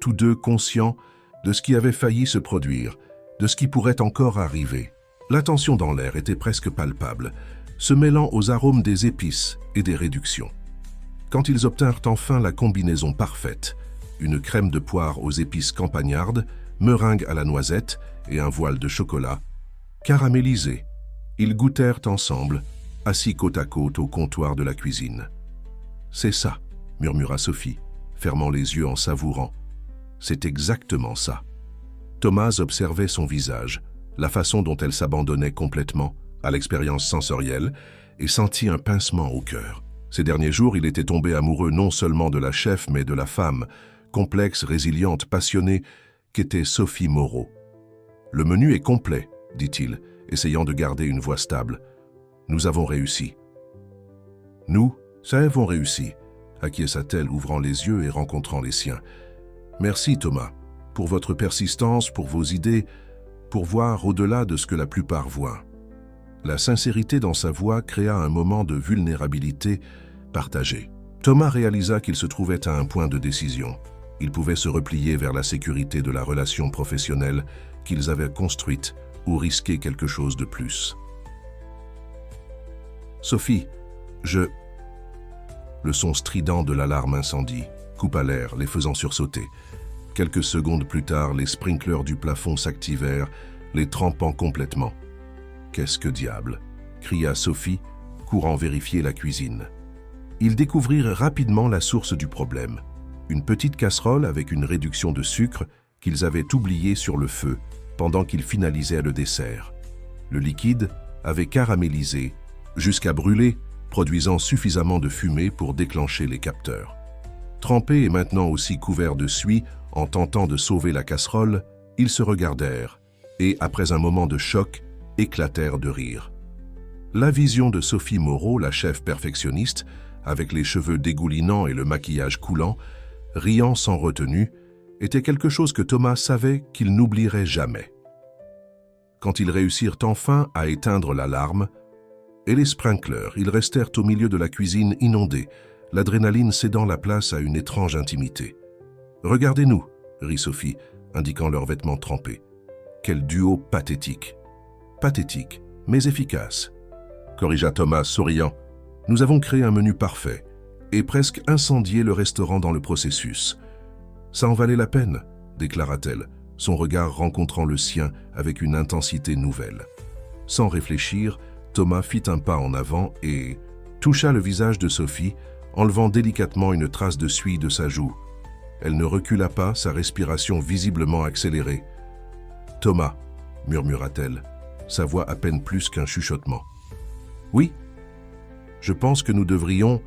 tous deux conscients de ce qui avait failli se produire, de ce qui pourrait encore arriver. La tension dans l'air était presque palpable, se mêlant aux arômes des épices et des réductions. Quand ils obtinrent enfin la combinaison parfaite, une crème de poire aux épices campagnardes, meringue à la noisette et un voile de chocolat, caramélisé, ils goûtèrent ensemble, assis côte à côte au comptoir de la cuisine. « C'est ça », murmura Sophie, fermant les yeux en savourant. C'est exactement ça. Thomas observait son visage, la façon dont elle s'abandonnait complètement à l'expérience sensorielle et sentit un pincement au cœur. Ces derniers jours, il était tombé amoureux non seulement de la chef, mais de la femme, complexe, résiliente, passionnée, qu'était Sophie Moreau. « Le menu est complet, » dit-il, essayant de garder une voix stable. « Nous avons réussi. »« Nous, ça avons réussi. » acquiesça-t-elle, ouvrant les yeux et rencontrant les siens. « Merci, Thomas, pour votre persistance, pour vos idées, pour voir au-delà de ce que la plupart voient. » La sincérité dans sa voix créa un moment de vulnérabilité partagée. Thomas réalisa qu'il se trouvait à un point de décision. Il pouvait se replier vers la sécurité de la relation professionnelle qu'ils avaient construite ou risquer quelque chose de plus. « Sophie, Le son strident de l'alarme incendie coupa l'air, les faisant sursauter. Quelques secondes plus tard, les sprinklers du plafond s'activèrent, les trempant complètement. « Qu'est-ce que diable ?» cria Sophie, courant vérifier la cuisine. Ils découvrirent rapidement la source du problème. Une petite casserole avec une réduction de sucre qu'ils avaient oubliée sur le feu pendant qu'ils finalisaient le dessert. Le liquide avait caramélisé jusqu'à brûler, produisant suffisamment de fumée pour déclencher les capteurs. Trempés et maintenant aussi couverts de suie, en tentant de sauver la casserole, ils se regardèrent et, après un moment de choc, éclatèrent de rire. La vision de Sophie Moreau, la chef perfectionniste, avec les cheveux dégoulinants et le maquillage coulant, riant sans retenue, était quelque chose que Thomas savait qu'il n'oublierait jamais. Quand ils réussirent enfin à éteindre l'alarme, et les sprinklers, ils restèrent au milieu de la cuisine inondée, l'adrénaline cédant la place à une étrange intimité. « Regardez-nous » rit Sophie, indiquant leurs vêtements trempés. « Quel duo pathétique !»« Pathétique, mais efficace » corrigea Thomas, souriant. « Nous avons créé un menu parfait et presque incendié le restaurant dans le processus. »« Ça en valait la peine » déclara-t-elle, son regard rencontrant le sien avec une intensité nouvelle. Sans réfléchir, Thomas fit un pas en avant et toucha le visage de Sophie enlevant délicatement une trace de suie de sa joue. Elle ne recula pas, sa respiration visiblement accélérée. « Thomas » murmura-t-elle, sa voix à peine plus qu'un chuchotement. « Oui, je pense que nous devrions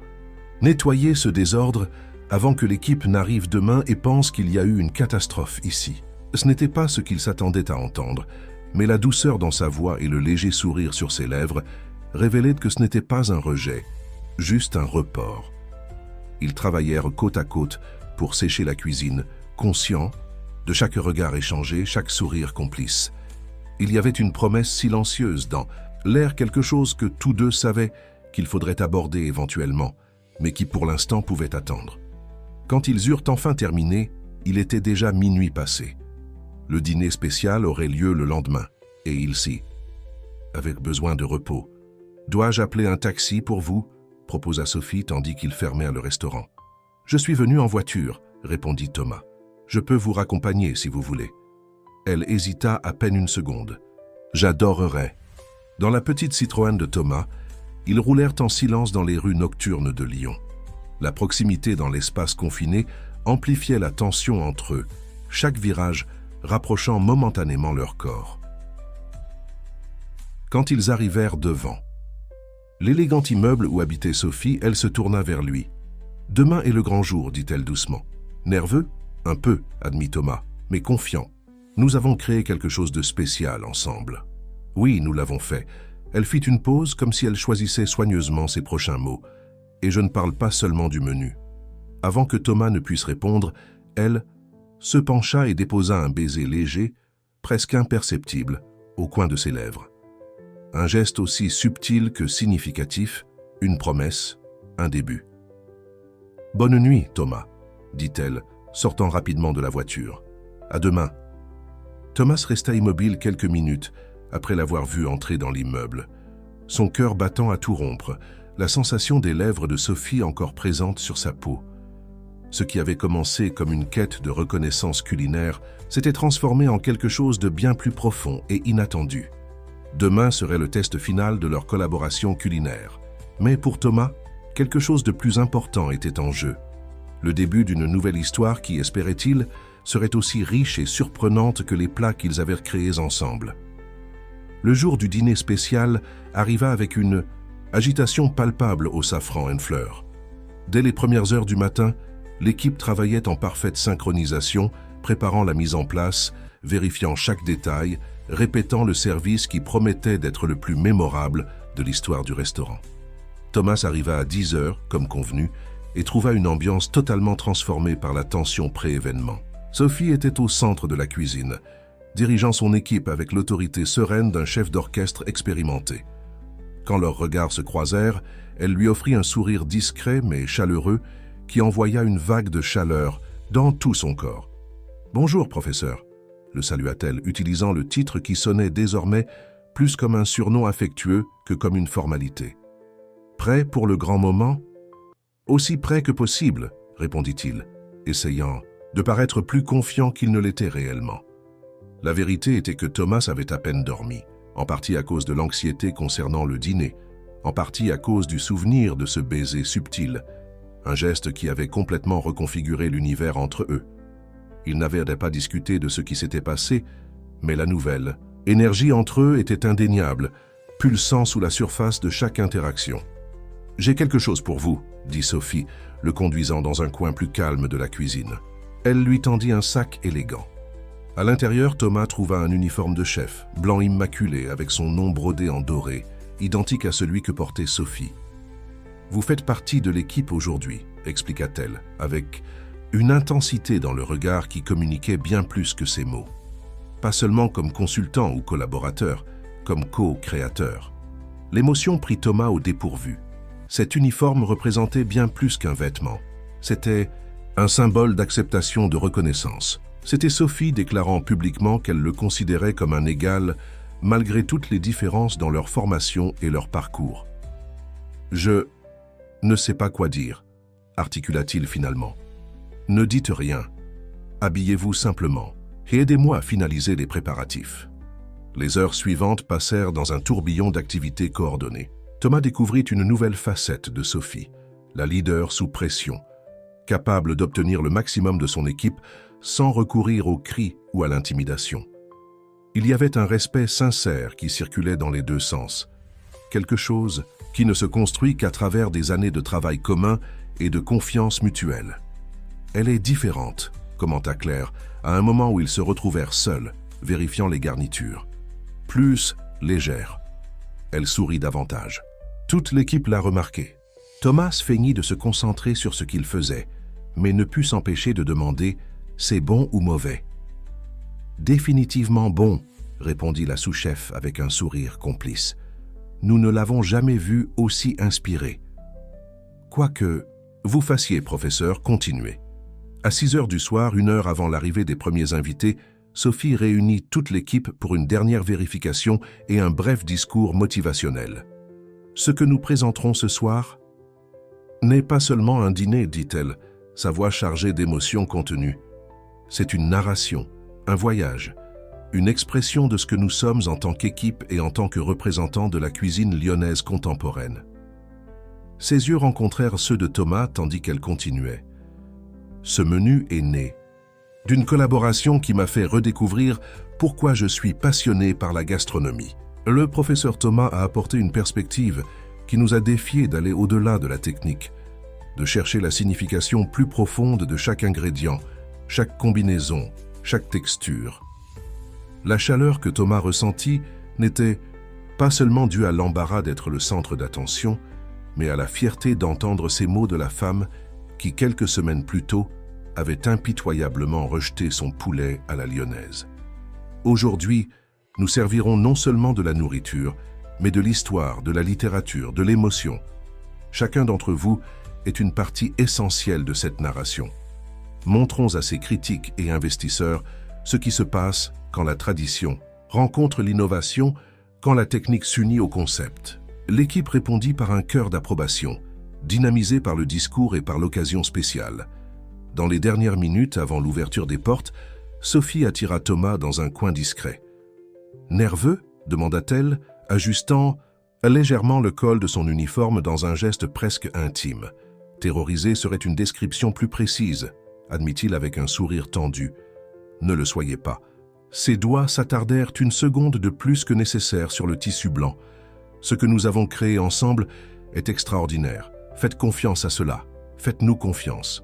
nettoyer ce désordre avant que l'équipe n'arrive demain et pense qu'il y a eu une catastrophe ici. » Ce n'était pas ce qu'il s'attendait à entendre, mais la douceur dans sa voix et le léger sourire sur ses lèvres révélaient que ce n'était pas un rejet, juste un report. Ils travaillèrent côte à côte pour sécher la cuisine, conscients de chaque regard échangé, chaque sourire complice. Il y avait une promesse silencieuse dans l'air, quelque chose que tous deux savaient qu'il faudrait aborder éventuellement, mais qui pour l'instant pouvait attendre. Quand ils eurent enfin terminé, il était déjà minuit passé. Le dîner spécial aurait lieu le lendemain, et il avait besoin de repos. « Dois-je appeler un taxi pour vous ?» proposa Sophie tandis qu'ils fermèrent le restaurant. « Je suis venu en voiture » répondit Thomas. « Je peux vous raccompagner si vous voulez. » Elle hésita à peine une seconde. « J'adorerais. » Dans la petite Citroën de Thomas, ils roulèrent en silence dans les rues nocturnes de Lyon. La proximité dans l'espace confiné amplifiait la tension entre eux, chaque virage rapprochant momentanément leur corps. Quand ils arrivèrent devant l'élégant immeuble où habitait Sophie, elle se tourna vers lui. « Demain est le grand jour, dit-elle doucement. « Nerveux ? Un peu, admit Thomas, mais confiant. Nous avons créé quelque chose de spécial ensemble. » « Oui, nous l'avons fait. » Elle fit une pause comme si elle choisissait soigneusement ses prochains mots. « Et je ne parle pas seulement du menu. » Avant que Thomas ne puisse répondre, elle se pencha et déposa un baiser léger, presque imperceptible, au coin de ses lèvres. Un geste aussi subtil que significatif, une promesse, un début. « Bonne nuit, Thomas, » dit-elle, sortant rapidement de la voiture. « À demain. » Thomas resta immobile quelques minutes après l'avoir vu entrer dans l'immeuble, son cœur battant à tout rompre, la sensation des lèvres de Sophie encore présente sur sa peau. Ce qui avait commencé comme une quête de reconnaissance culinaire s'était transformé en quelque chose de bien plus profond et inattendu. Demain serait le test final de leur collaboration culinaire. Mais pour Thomas, quelque chose de plus important était en jeu. Le début d'une nouvelle histoire qui, espérait-il, serait aussi riche et surprenante que les plats qu'ils avaient créés ensemble. Le jour du dîner spécial arriva avec une agitation palpable au safran and fleurs. Dès les premières heures du matin, l'équipe travaillait en parfaite synchronisation, préparant la mise en place, vérifiant chaque détail, répétant le service qui promettait d'être le plus mémorable de l'histoire du restaurant. Thomas arriva à 10 heures, comme convenu, et trouva une ambiance totalement transformée par la tension pré-événement. Sophie était au centre de la cuisine, dirigeant son équipe avec l'autorité sereine d'un chef d'orchestre expérimenté. Quand leurs regards se croisèrent, elle lui offrit un sourire discret mais chaleureux qui envoya une vague de chaleur dans tout son corps. « Bonjour, professeur », le salua-t-elle, utilisant le titre qui sonnait désormais plus comme un surnom affectueux que comme une formalité. « Prêt pour le grand moment ?»« Aussi prêt que possible », répondit-il, essayant de paraître plus confiant qu'il ne l'était réellement. La vérité était que Thomas avait à peine dormi, en partie à cause de l'anxiété concernant le dîner, en partie à cause du souvenir de ce baiser subtil, un geste qui avait complètement reconfiguré l'univers entre eux. Ils n'avaient pas discuté de ce qui s'était passé, mais la nouvelle énergie entre eux était indéniable, pulsant sous la surface de chaque interaction. « J'ai quelque chose pour vous, » dit Sophie, le conduisant dans un coin plus calme de la cuisine. Elle lui tendit un sac élégant. À l'intérieur, Thomas trouva un uniforme de chef, blanc immaculé avec son nom brodé en doré, identique à celui que portait Sophie. « Vous faites partie de l'équipe aujourd'hui, » expliqua-t-elle, avec une intensité dans le regard qui communiquait bien plus que ses mots. Pas seulement comme consultant ou collaborateur, comme co-créateur. L'émotion prit Thomas au dépourvu. Cet uniforme représentait bien plus qu'un vêtement. C'était un symbole d'acceptation, de reconnaissance. C'était Sophie déclarant publiquement qu'elle le considérait comme un égal, malgré toutes les différences dans leur formation et leur parcours. « Je ne sais pas quoi dire », articula-t-il finalement. « Ne dites rien. Habillez-vous simplement et aidez-moi à finaliser les préparatifs. » Les heures suivantes passèrent dans un tourbillon d'activités coordonnées. Thomas découvrit une nouvelle facette de Sophie, la leader sous pression, capable d'obtenir le maximum de son équipe sans recourir aux cris ou à l'intimidation. Il y avait un respect sincère qui circulait dans les deux sens, quelque chose qui ne se construit qu'à travers des années de travail commun et de confiance mutuelle. Elle est différente, commenta Claire, à un moment où ils se retrouvèrent seuls, vérifiant les garnitures. Plus légère. Elle sourit davantage. Toute l'équipe l'a remarqué. Thomas feignit de se concentrer sur ce qu'il faisait, mais ne put s'empêcher de demander « c'est bon ou mauvais ?» « Définitivement bon », répondit la sous-chef avec un sourire complice. « Nous ne l'avons jamais vu aussi inspiré. » Quoi que vous fassiez, professeur, continuez. À 6 heures du soir, 1 heure avant l'arrivée des premiers invités, Sophie réunit toute l'équipe pour une dernière vérification et un bref discours motivationnel. « Ce que nous présenterons ce soir n'est pas seulement un dîner, dit-elle, sa voix chargée d'émotions contenues. C'est une narration, un voyage, une expression de ce que nous sommes en tant qu'équipe et en tant que représentants de la cuisine lyonnaise contemporaine. » Ses yeux rencontrèrent ceux de Thomas tandis qu'elle continuait. « Ce menu est né d'une collaboration qui m'a fait redécouvrir pourquoi je suis passionné par la gastronomie. » Le professeur Thomas a apporté une perspective qui nous a défiés d'aller au-delà de la technique, de chercher la signification plus profonde de chaque ingrédient, chaque combinaison, chaque texture. La chaleur que Thomas ressentit n'était pas seulement due à l'embarras d'être le centre d'attention, mais à la fierté d'entendre ces mots de la femme qui, quelques semaines plus tôt, avait impitoyablement rejeté son poulet à la lyonnaise. Aujourd'hui, nous servirons non seulement de la nourriture, mais de l'histoire, de la littérature, de l'émotion. Chacun d'entre vous est une partie essentielle de cette narration. Montrons à ces critiques et investisseurs ce qui se passe quand la tradition rencontre l'innovation, quand la technique s'unit au concept. L'équipe répondit par un chœur d'approbation, dynamisé par le discours et par l'occasion spéciale. Dans les dernières minutes avant l'ouverture des portes, Sophie attira Thomas dans un coin discret. « Nerveux ?» demanda-t-elle, ajustant légèrement le col de son uniforme dans un geste presque intime. « Terrorisé serait une description plus précise », admit-il avec un sourire tendu. « Ne le soyez pas. » Ses doigts s'attardèrent une seconde de plus que nécessaire sur le tissu blanc. « Ce que nous avons créé ensemble est extraordinaire. Faites confiance à cela. Faites-nous confiance. »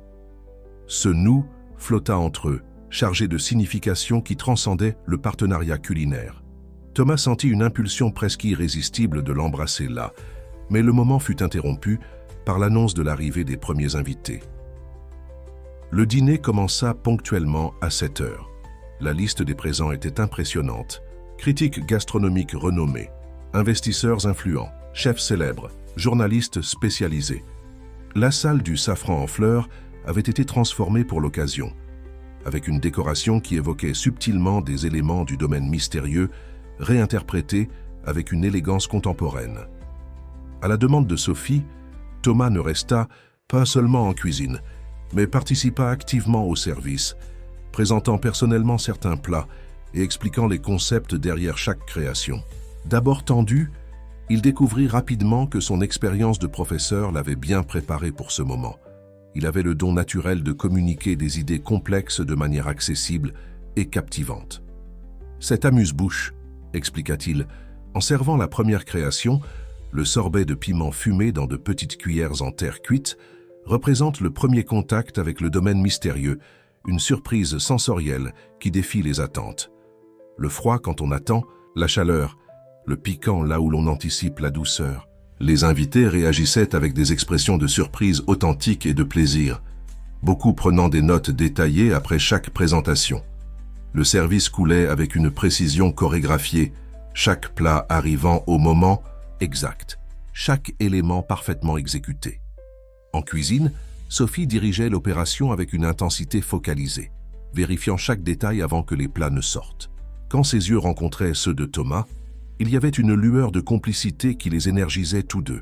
Ce « nous » flotta entre eux, chargé de signification qui transcendait le partenariat culinaire. Thomas sentit une impulsion presque irrésistible de l'embrasser là, mais le moment fut interrompu par l'annonce de l'arrivée des premiers invités. Le dîner commença ponctuellement à 7 heures. La liste des présents était impressionnante. Critiques gastronomiques renommés, investisseurs influents, chefs célèbres, journalistes spécialisés. La salle du Safran en fleurs avait été transformée pour l'occasion, avec une décoration qui évoquait subtilement des éléments du domaine mystérieux, réinterprétés avec une élégance contemporaine. À la demande de Sophie, Thomas ne resta pas seulement en cuisine, mais participa activement au service, présentant personnellement certains plats et expliquant les concepts derrière chaque création. D'abord tendu, il découvrit rapidement que son expérience de professeur l'avait bien préparé pour ce moment. Il avait le don naturel de communiquer des idées complexes de manière accessible et captivante. « Cet amuse-bouche », expliqua-t-il, en servant la première création, le sorbet de piment fumé dans de petites cuillères en terre cuite, représente le premier contact avec le domaine mystérieux, une surprise sensorielle qui défie les attentes. Le froid quand on attend, la chaleur, le piquant là où l'on anticipe la douceur. Les invités réagissaient avec des expressions de surprise authentiques et de plaisir, beaucoup prenant des notes détaillées après chaque présentation. Le service coulait avec une précision chorégraphiée, chaque plat arrivant au moment exact, chaque élément parfaitement exécuté. En cuisine, Sophie dirigeait l'opération avec une intensité focalisée, vérifiant chaque détail avant que les plats ne sortent. Quand ses yeux rencontraient ceux de Thomas, il y avait une lueur de complicité qui les énergisait tous deux.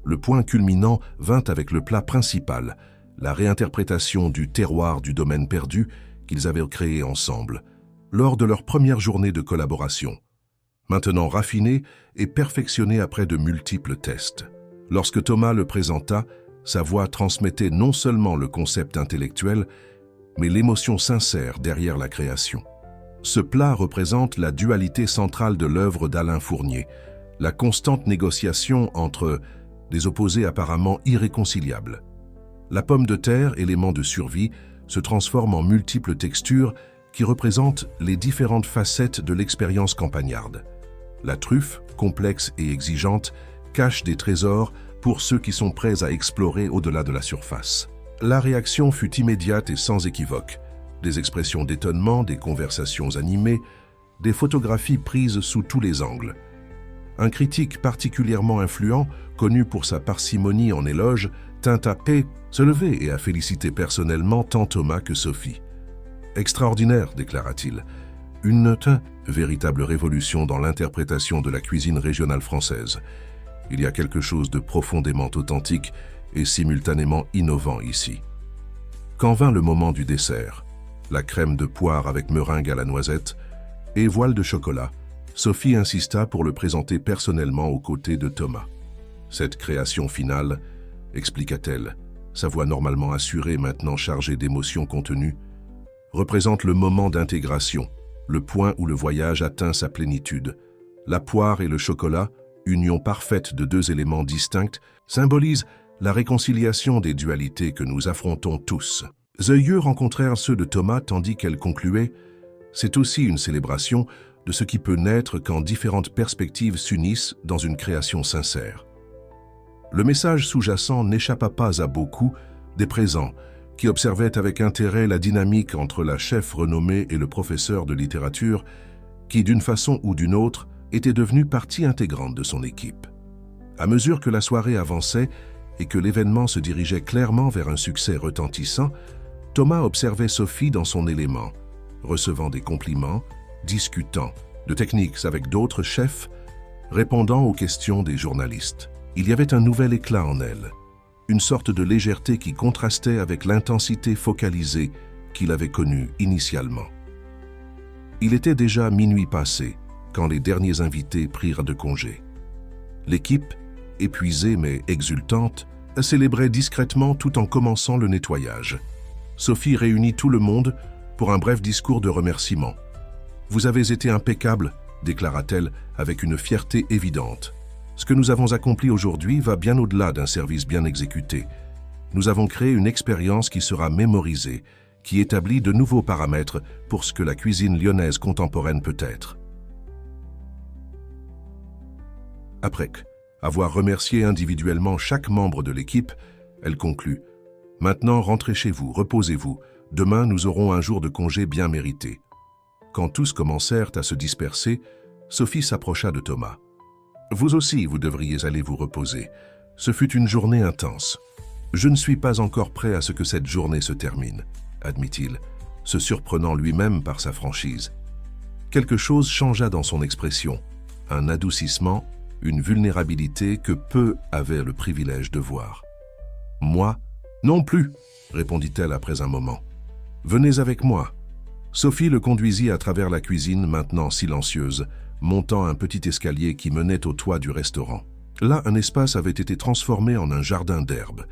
Le point culminant vint avec le plat principal, la réinterprétation du terroir du domaine perdu qu'ils avaient créé ensemble, lors de leur première journée de collaboration. Maintenant raffiné et perfectionné après de multiples tests. Lorsque Thomas le présenta, Sa voix transmettait non seulement le concept intellectuel, mais l'émotion sincère derrière la création. Ce plat représente la dualité centrale de l'œuvre d'Alain Fournier, la constante négociation entre des opposés apparemment irréconciliables. La pomme de terre, élément de survie, se transforme en multiples textures qui représentent les différentes facettes de l'expérience campagnarde. La truffe, complexe et exigeante, cache des trésors pour ceux qui sont prêts à explorer au-delà de la surface. La réaction fut immédiate et sans équivoque. Des expressions d'étonnement, des conversations animées, des photographies prises sous tous les angles. Un critique particulièrement influent, connu pour sa parcimonie en éloges, tint à se lever et à féliciter personnellement tant Thomas que Sophie. « Extraordinaire », déclara-t-il. « Une véritable révolution dans l'interprétation de la cuisine régionale française. Il y a quelque chose de profondément authentique et simultanément innovant ici. » Quand vint le moment du dessert, la crème de poire avec meringue à la noisette et voile de chocolat, Sophie insista pour le présenter personnellement aux côtés de Thomas. Cette création finale, expliqua-t-elle, sa voix normalement assurée maintenant chargée d'émotions contenues, représente le moment d'intégration, le point où le voyage atteint sa plénitude. La poire et le chocolat, union parfaite de deux éléments distincts, symbolisent la réconciliation des dualités que nous affrontons tous. Les yeux rencontrèrent ceux de Thomas tandis qu'elle concluait « C'est aussi une célébration de ce qui peut naître quand différentes perspectives s'unissent dans une création sincère. » Le message sous-jacent n'échappa pas à beaucoup des présents qui observaient avec intérêt la dynamique entre la chef renommée et le professeur de littérature qui, d'une façon ou d'une autre, était devenu partie intégrante de son équipe. À mesure que la soirée avançait et que l'événement se dirigeait clairement vers un succès retentissant, Thomas observait Sophie dans son élément, recevant des compliments, discutant de techniques avec d'autres chefs, répondant aux questions des journalistes. Il y avait un nouvel éclat en elle, une sorte de légèreté qui contrastait avec l'intensité focalisée qu'il avait connue initialement. Il était déjà minuit passé quand les derniers invités prirent de congé. L'équipe, épuisée mais exultante, célébrait discrètement tout en commençant le nettoyage. Sophie réunit tout le monde pour un bref discours de remerciement. « Vous avez été impeccable », déclara-t-elle avec une fierté évidente. « Ce que nous avons accompli aujourd'hui va bien au-delà d'un service bien exécuté. Nous avons créé une expérience qui sera mémorisée, qui établit de nouveaux paramètres pour ce que la cuisine lyonnaise contemporaine peut être. » Après avoir remercié individuellement chaque membre de l'équipe, elle conclut « Maintenant, rentrez chez vous, reposez-vous. Demain, nous aurons un jour de congé bien mérité. » Quand tous commencèrent à se disperser, Sophie s'approcha de Thomas. « Vous aussi, vous devriez aller vous reposer. Ce fut une journée intense. Je ne suis pas encore prêt à ce que cette journée se termine, » admit-il, se surprenant lui-même par sa franchise. Quelque chose changea dans son expression, un adoucissement, une vulnérabilité que peu avaient le privilège de voir. « Moi, non plus, » répondit-elle après un moment. « Venez avec moi. » Sophie le conduisit à travers la cuisine, maintenant silencieuse, montant un petit escalier qui menait au toit du restaurant. Là, un espace avait été transformé en un jardin d'herbes.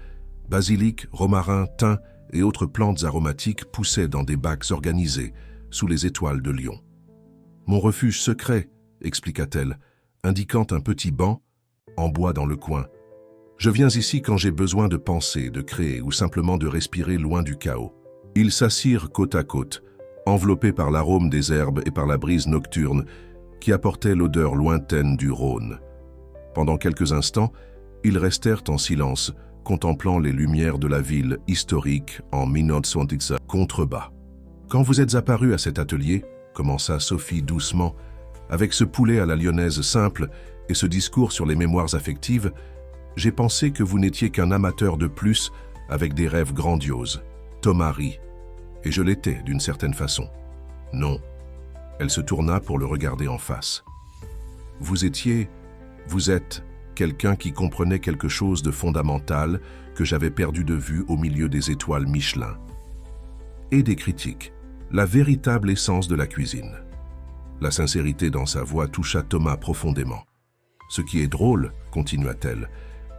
Basilic, romarin, thym et autres plantes aromatiques poussaient dans des bacs organisés, sous les étoiles de Lyon. « Mon refuge secret, » expliqua-t-elle, indiquant un petit banc en bois dans le coin. « Je viens ici quand j'ai besoin de penser, de créer ou simplement de respirer loin du chaos. » Ils s'assirent côte à côte, enveloppés par l'arôme des herbes et par la brise nocturne qui apportait l'odeur lointaine du Rhône. Pendant quelques instants, ils restèrent en silence, contemplant les lumières de la ville historique en 1910 contrebas. « Quand vous êtes apparu à cet atelier, » commença Sophie doucement, avec ce poulet à la lyonnaise simple et ce discours sur les mémoires affectives, j'ai pensé que vous n'étiez qu'un amateur de plus avec des rêves grandioses. Thomas rit, et je l'étais d'une certaine façon. Non. Elle se tourna pour le regarder en face. Vous êtes quelqu'un qui comprenait quelque chose de fondamental que j'avais perdu de vue au milieu des étoiles Michelin. Et des critiques, la véritable essence de la cuisine. La sincérité dans sa voix toucha Thomas profondément. Ce qui est drôle, continua-t-elle,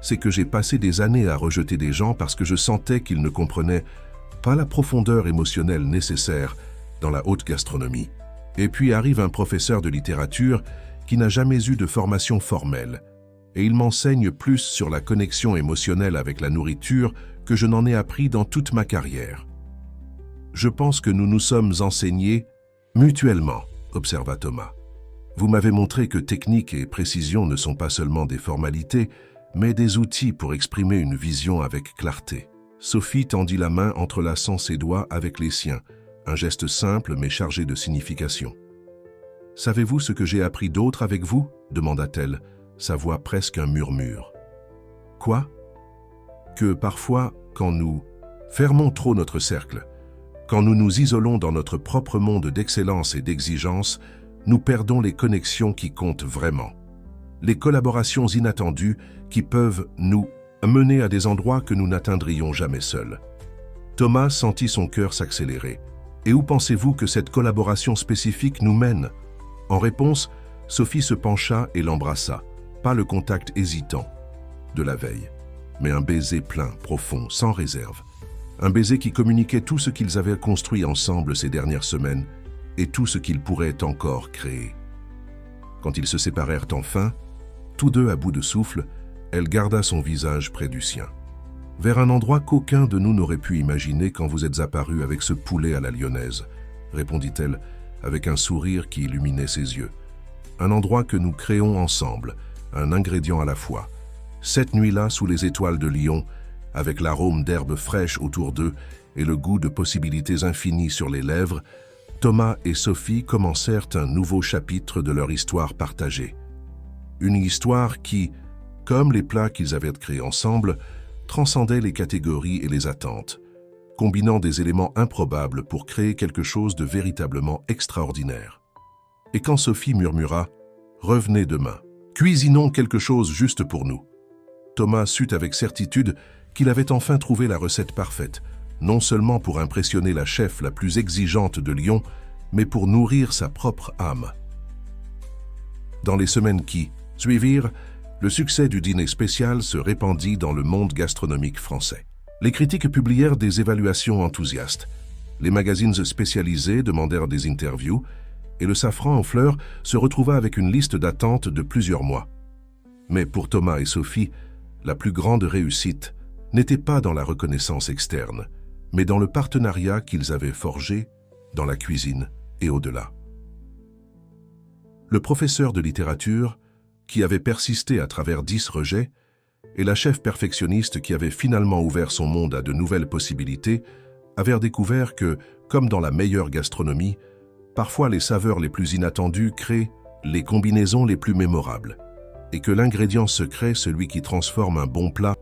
c'est que j'ai passé des années à rejeter des gens parce que je sentais qu'ils ne comprenaient pas la profondeur émotionnelle nécessaire dans la haute gastronomie. Et puis arrive un professeur de littérature qui n'a jamais eu de formation formelle, et il m'enseigne plus sur la connexion émotionnelle avec la nourriture que je n'en ai appris dans toute ma carrière. Je pense que nous nous sommes enseignés mutuellement, observa Thomas. Vous m'avez montré que technique et précision ne sont pas seulement des formalités, mais des outils pour exprimer une vision avec clarté. Sophie tendit la main entrelaçant ses doigts avec les siens, un geste simple mais chargé de signification. « Savez-vous ce que j'ai appris d'autre avec vous » demanda-t-elle, sa voix presque un murmure. « Quoi ?»« Que parfois, quand nous fermons trop notre cercle, quand nous nous isolons dans notre propre monde d'excellence et d'exigence, nous perdons les connexions qui comptent vraiment. Les collaborations inattendues qui peuvent nous mener à des endroits que nous n'atteindrions jamais seuls. » Thomas sentit son cœur s'accélérer. « Et où pensez-vous que cette collaboration spécifique nous mène ?» En réponse, Sophie se pencha et l'embrassa, pas le contact hésitant de la veille, mais un baiser plein, profond, sans réserve. Un baiser qui communiquait tout ce qu'ils avaient construit ensemble ces dernières semaines et tout ce qu'ils pourraient encore créer. Quand ils se séparèrent enfin, tous deux à bout de souffle, elle garda son visage près du sien. « Vers un endroit qu'aucun de nous n'aurait pu imaginer quand vous êtes apparu avec ce poulet à la lyonnaise, » répondit-elle avec un sourire qui illuminait ses yeux. « Un endroit que nous créons ensemble, un ingrédient à la fois. Cette nuit-là, sous les étoiles de Lyon, avec l'arôme d'herbes fraîches autour d'eux et le goût de possibilités infinies sur les lèvres, Thomas et Sophie commencèrent un nouveau chapitre de leur histoire partagée. Une histoire qui, comme les plats qu'ils avaient créés ensemble, transcendait les catégories et les attentes, combinant des éléments improbables pour créer quelque chose de véritablement extraordinaire. Et quand Sophie murmura « Revenez demain, cuisinons quelque chose juste pour nous », Thomas sut avec certitude qu'il avait enfin trouvé la recette parfaite, non seulement pour impressionner la chef la plus exigeante de Lyon, mais pour nourrir sa propre âme. Dans les semaines qui suivirent, le succès du dîner spécial se répandit dans le monde gastronomique français. Les critiques publièrent des évaluations enthousiastes. Les magazines spécialisés demandèrent des interviews et le Safran en fleurs se retrouva avec une liste d'attente de plusieurs mois. Mais pour Thomas et Sophie, la plus grande réussite n'était pas dans la reconnaissance externe, mais dans le partenariat qu'ils avaient forgé dans la cuisine et au-delà. Le professeur de littérature, qui avait persisté à travers 10 rejets, et la chef perfectionniste qui avait finalement ouvert son monde à de nouvelles possibilités, avaient découvert que, comme dans la meilleure gastronomie, parfois les saveurs les plus inattendues créent les combinaisons les plus mémorables, et que l'ingrédient secret, celui qui transforme un bon plat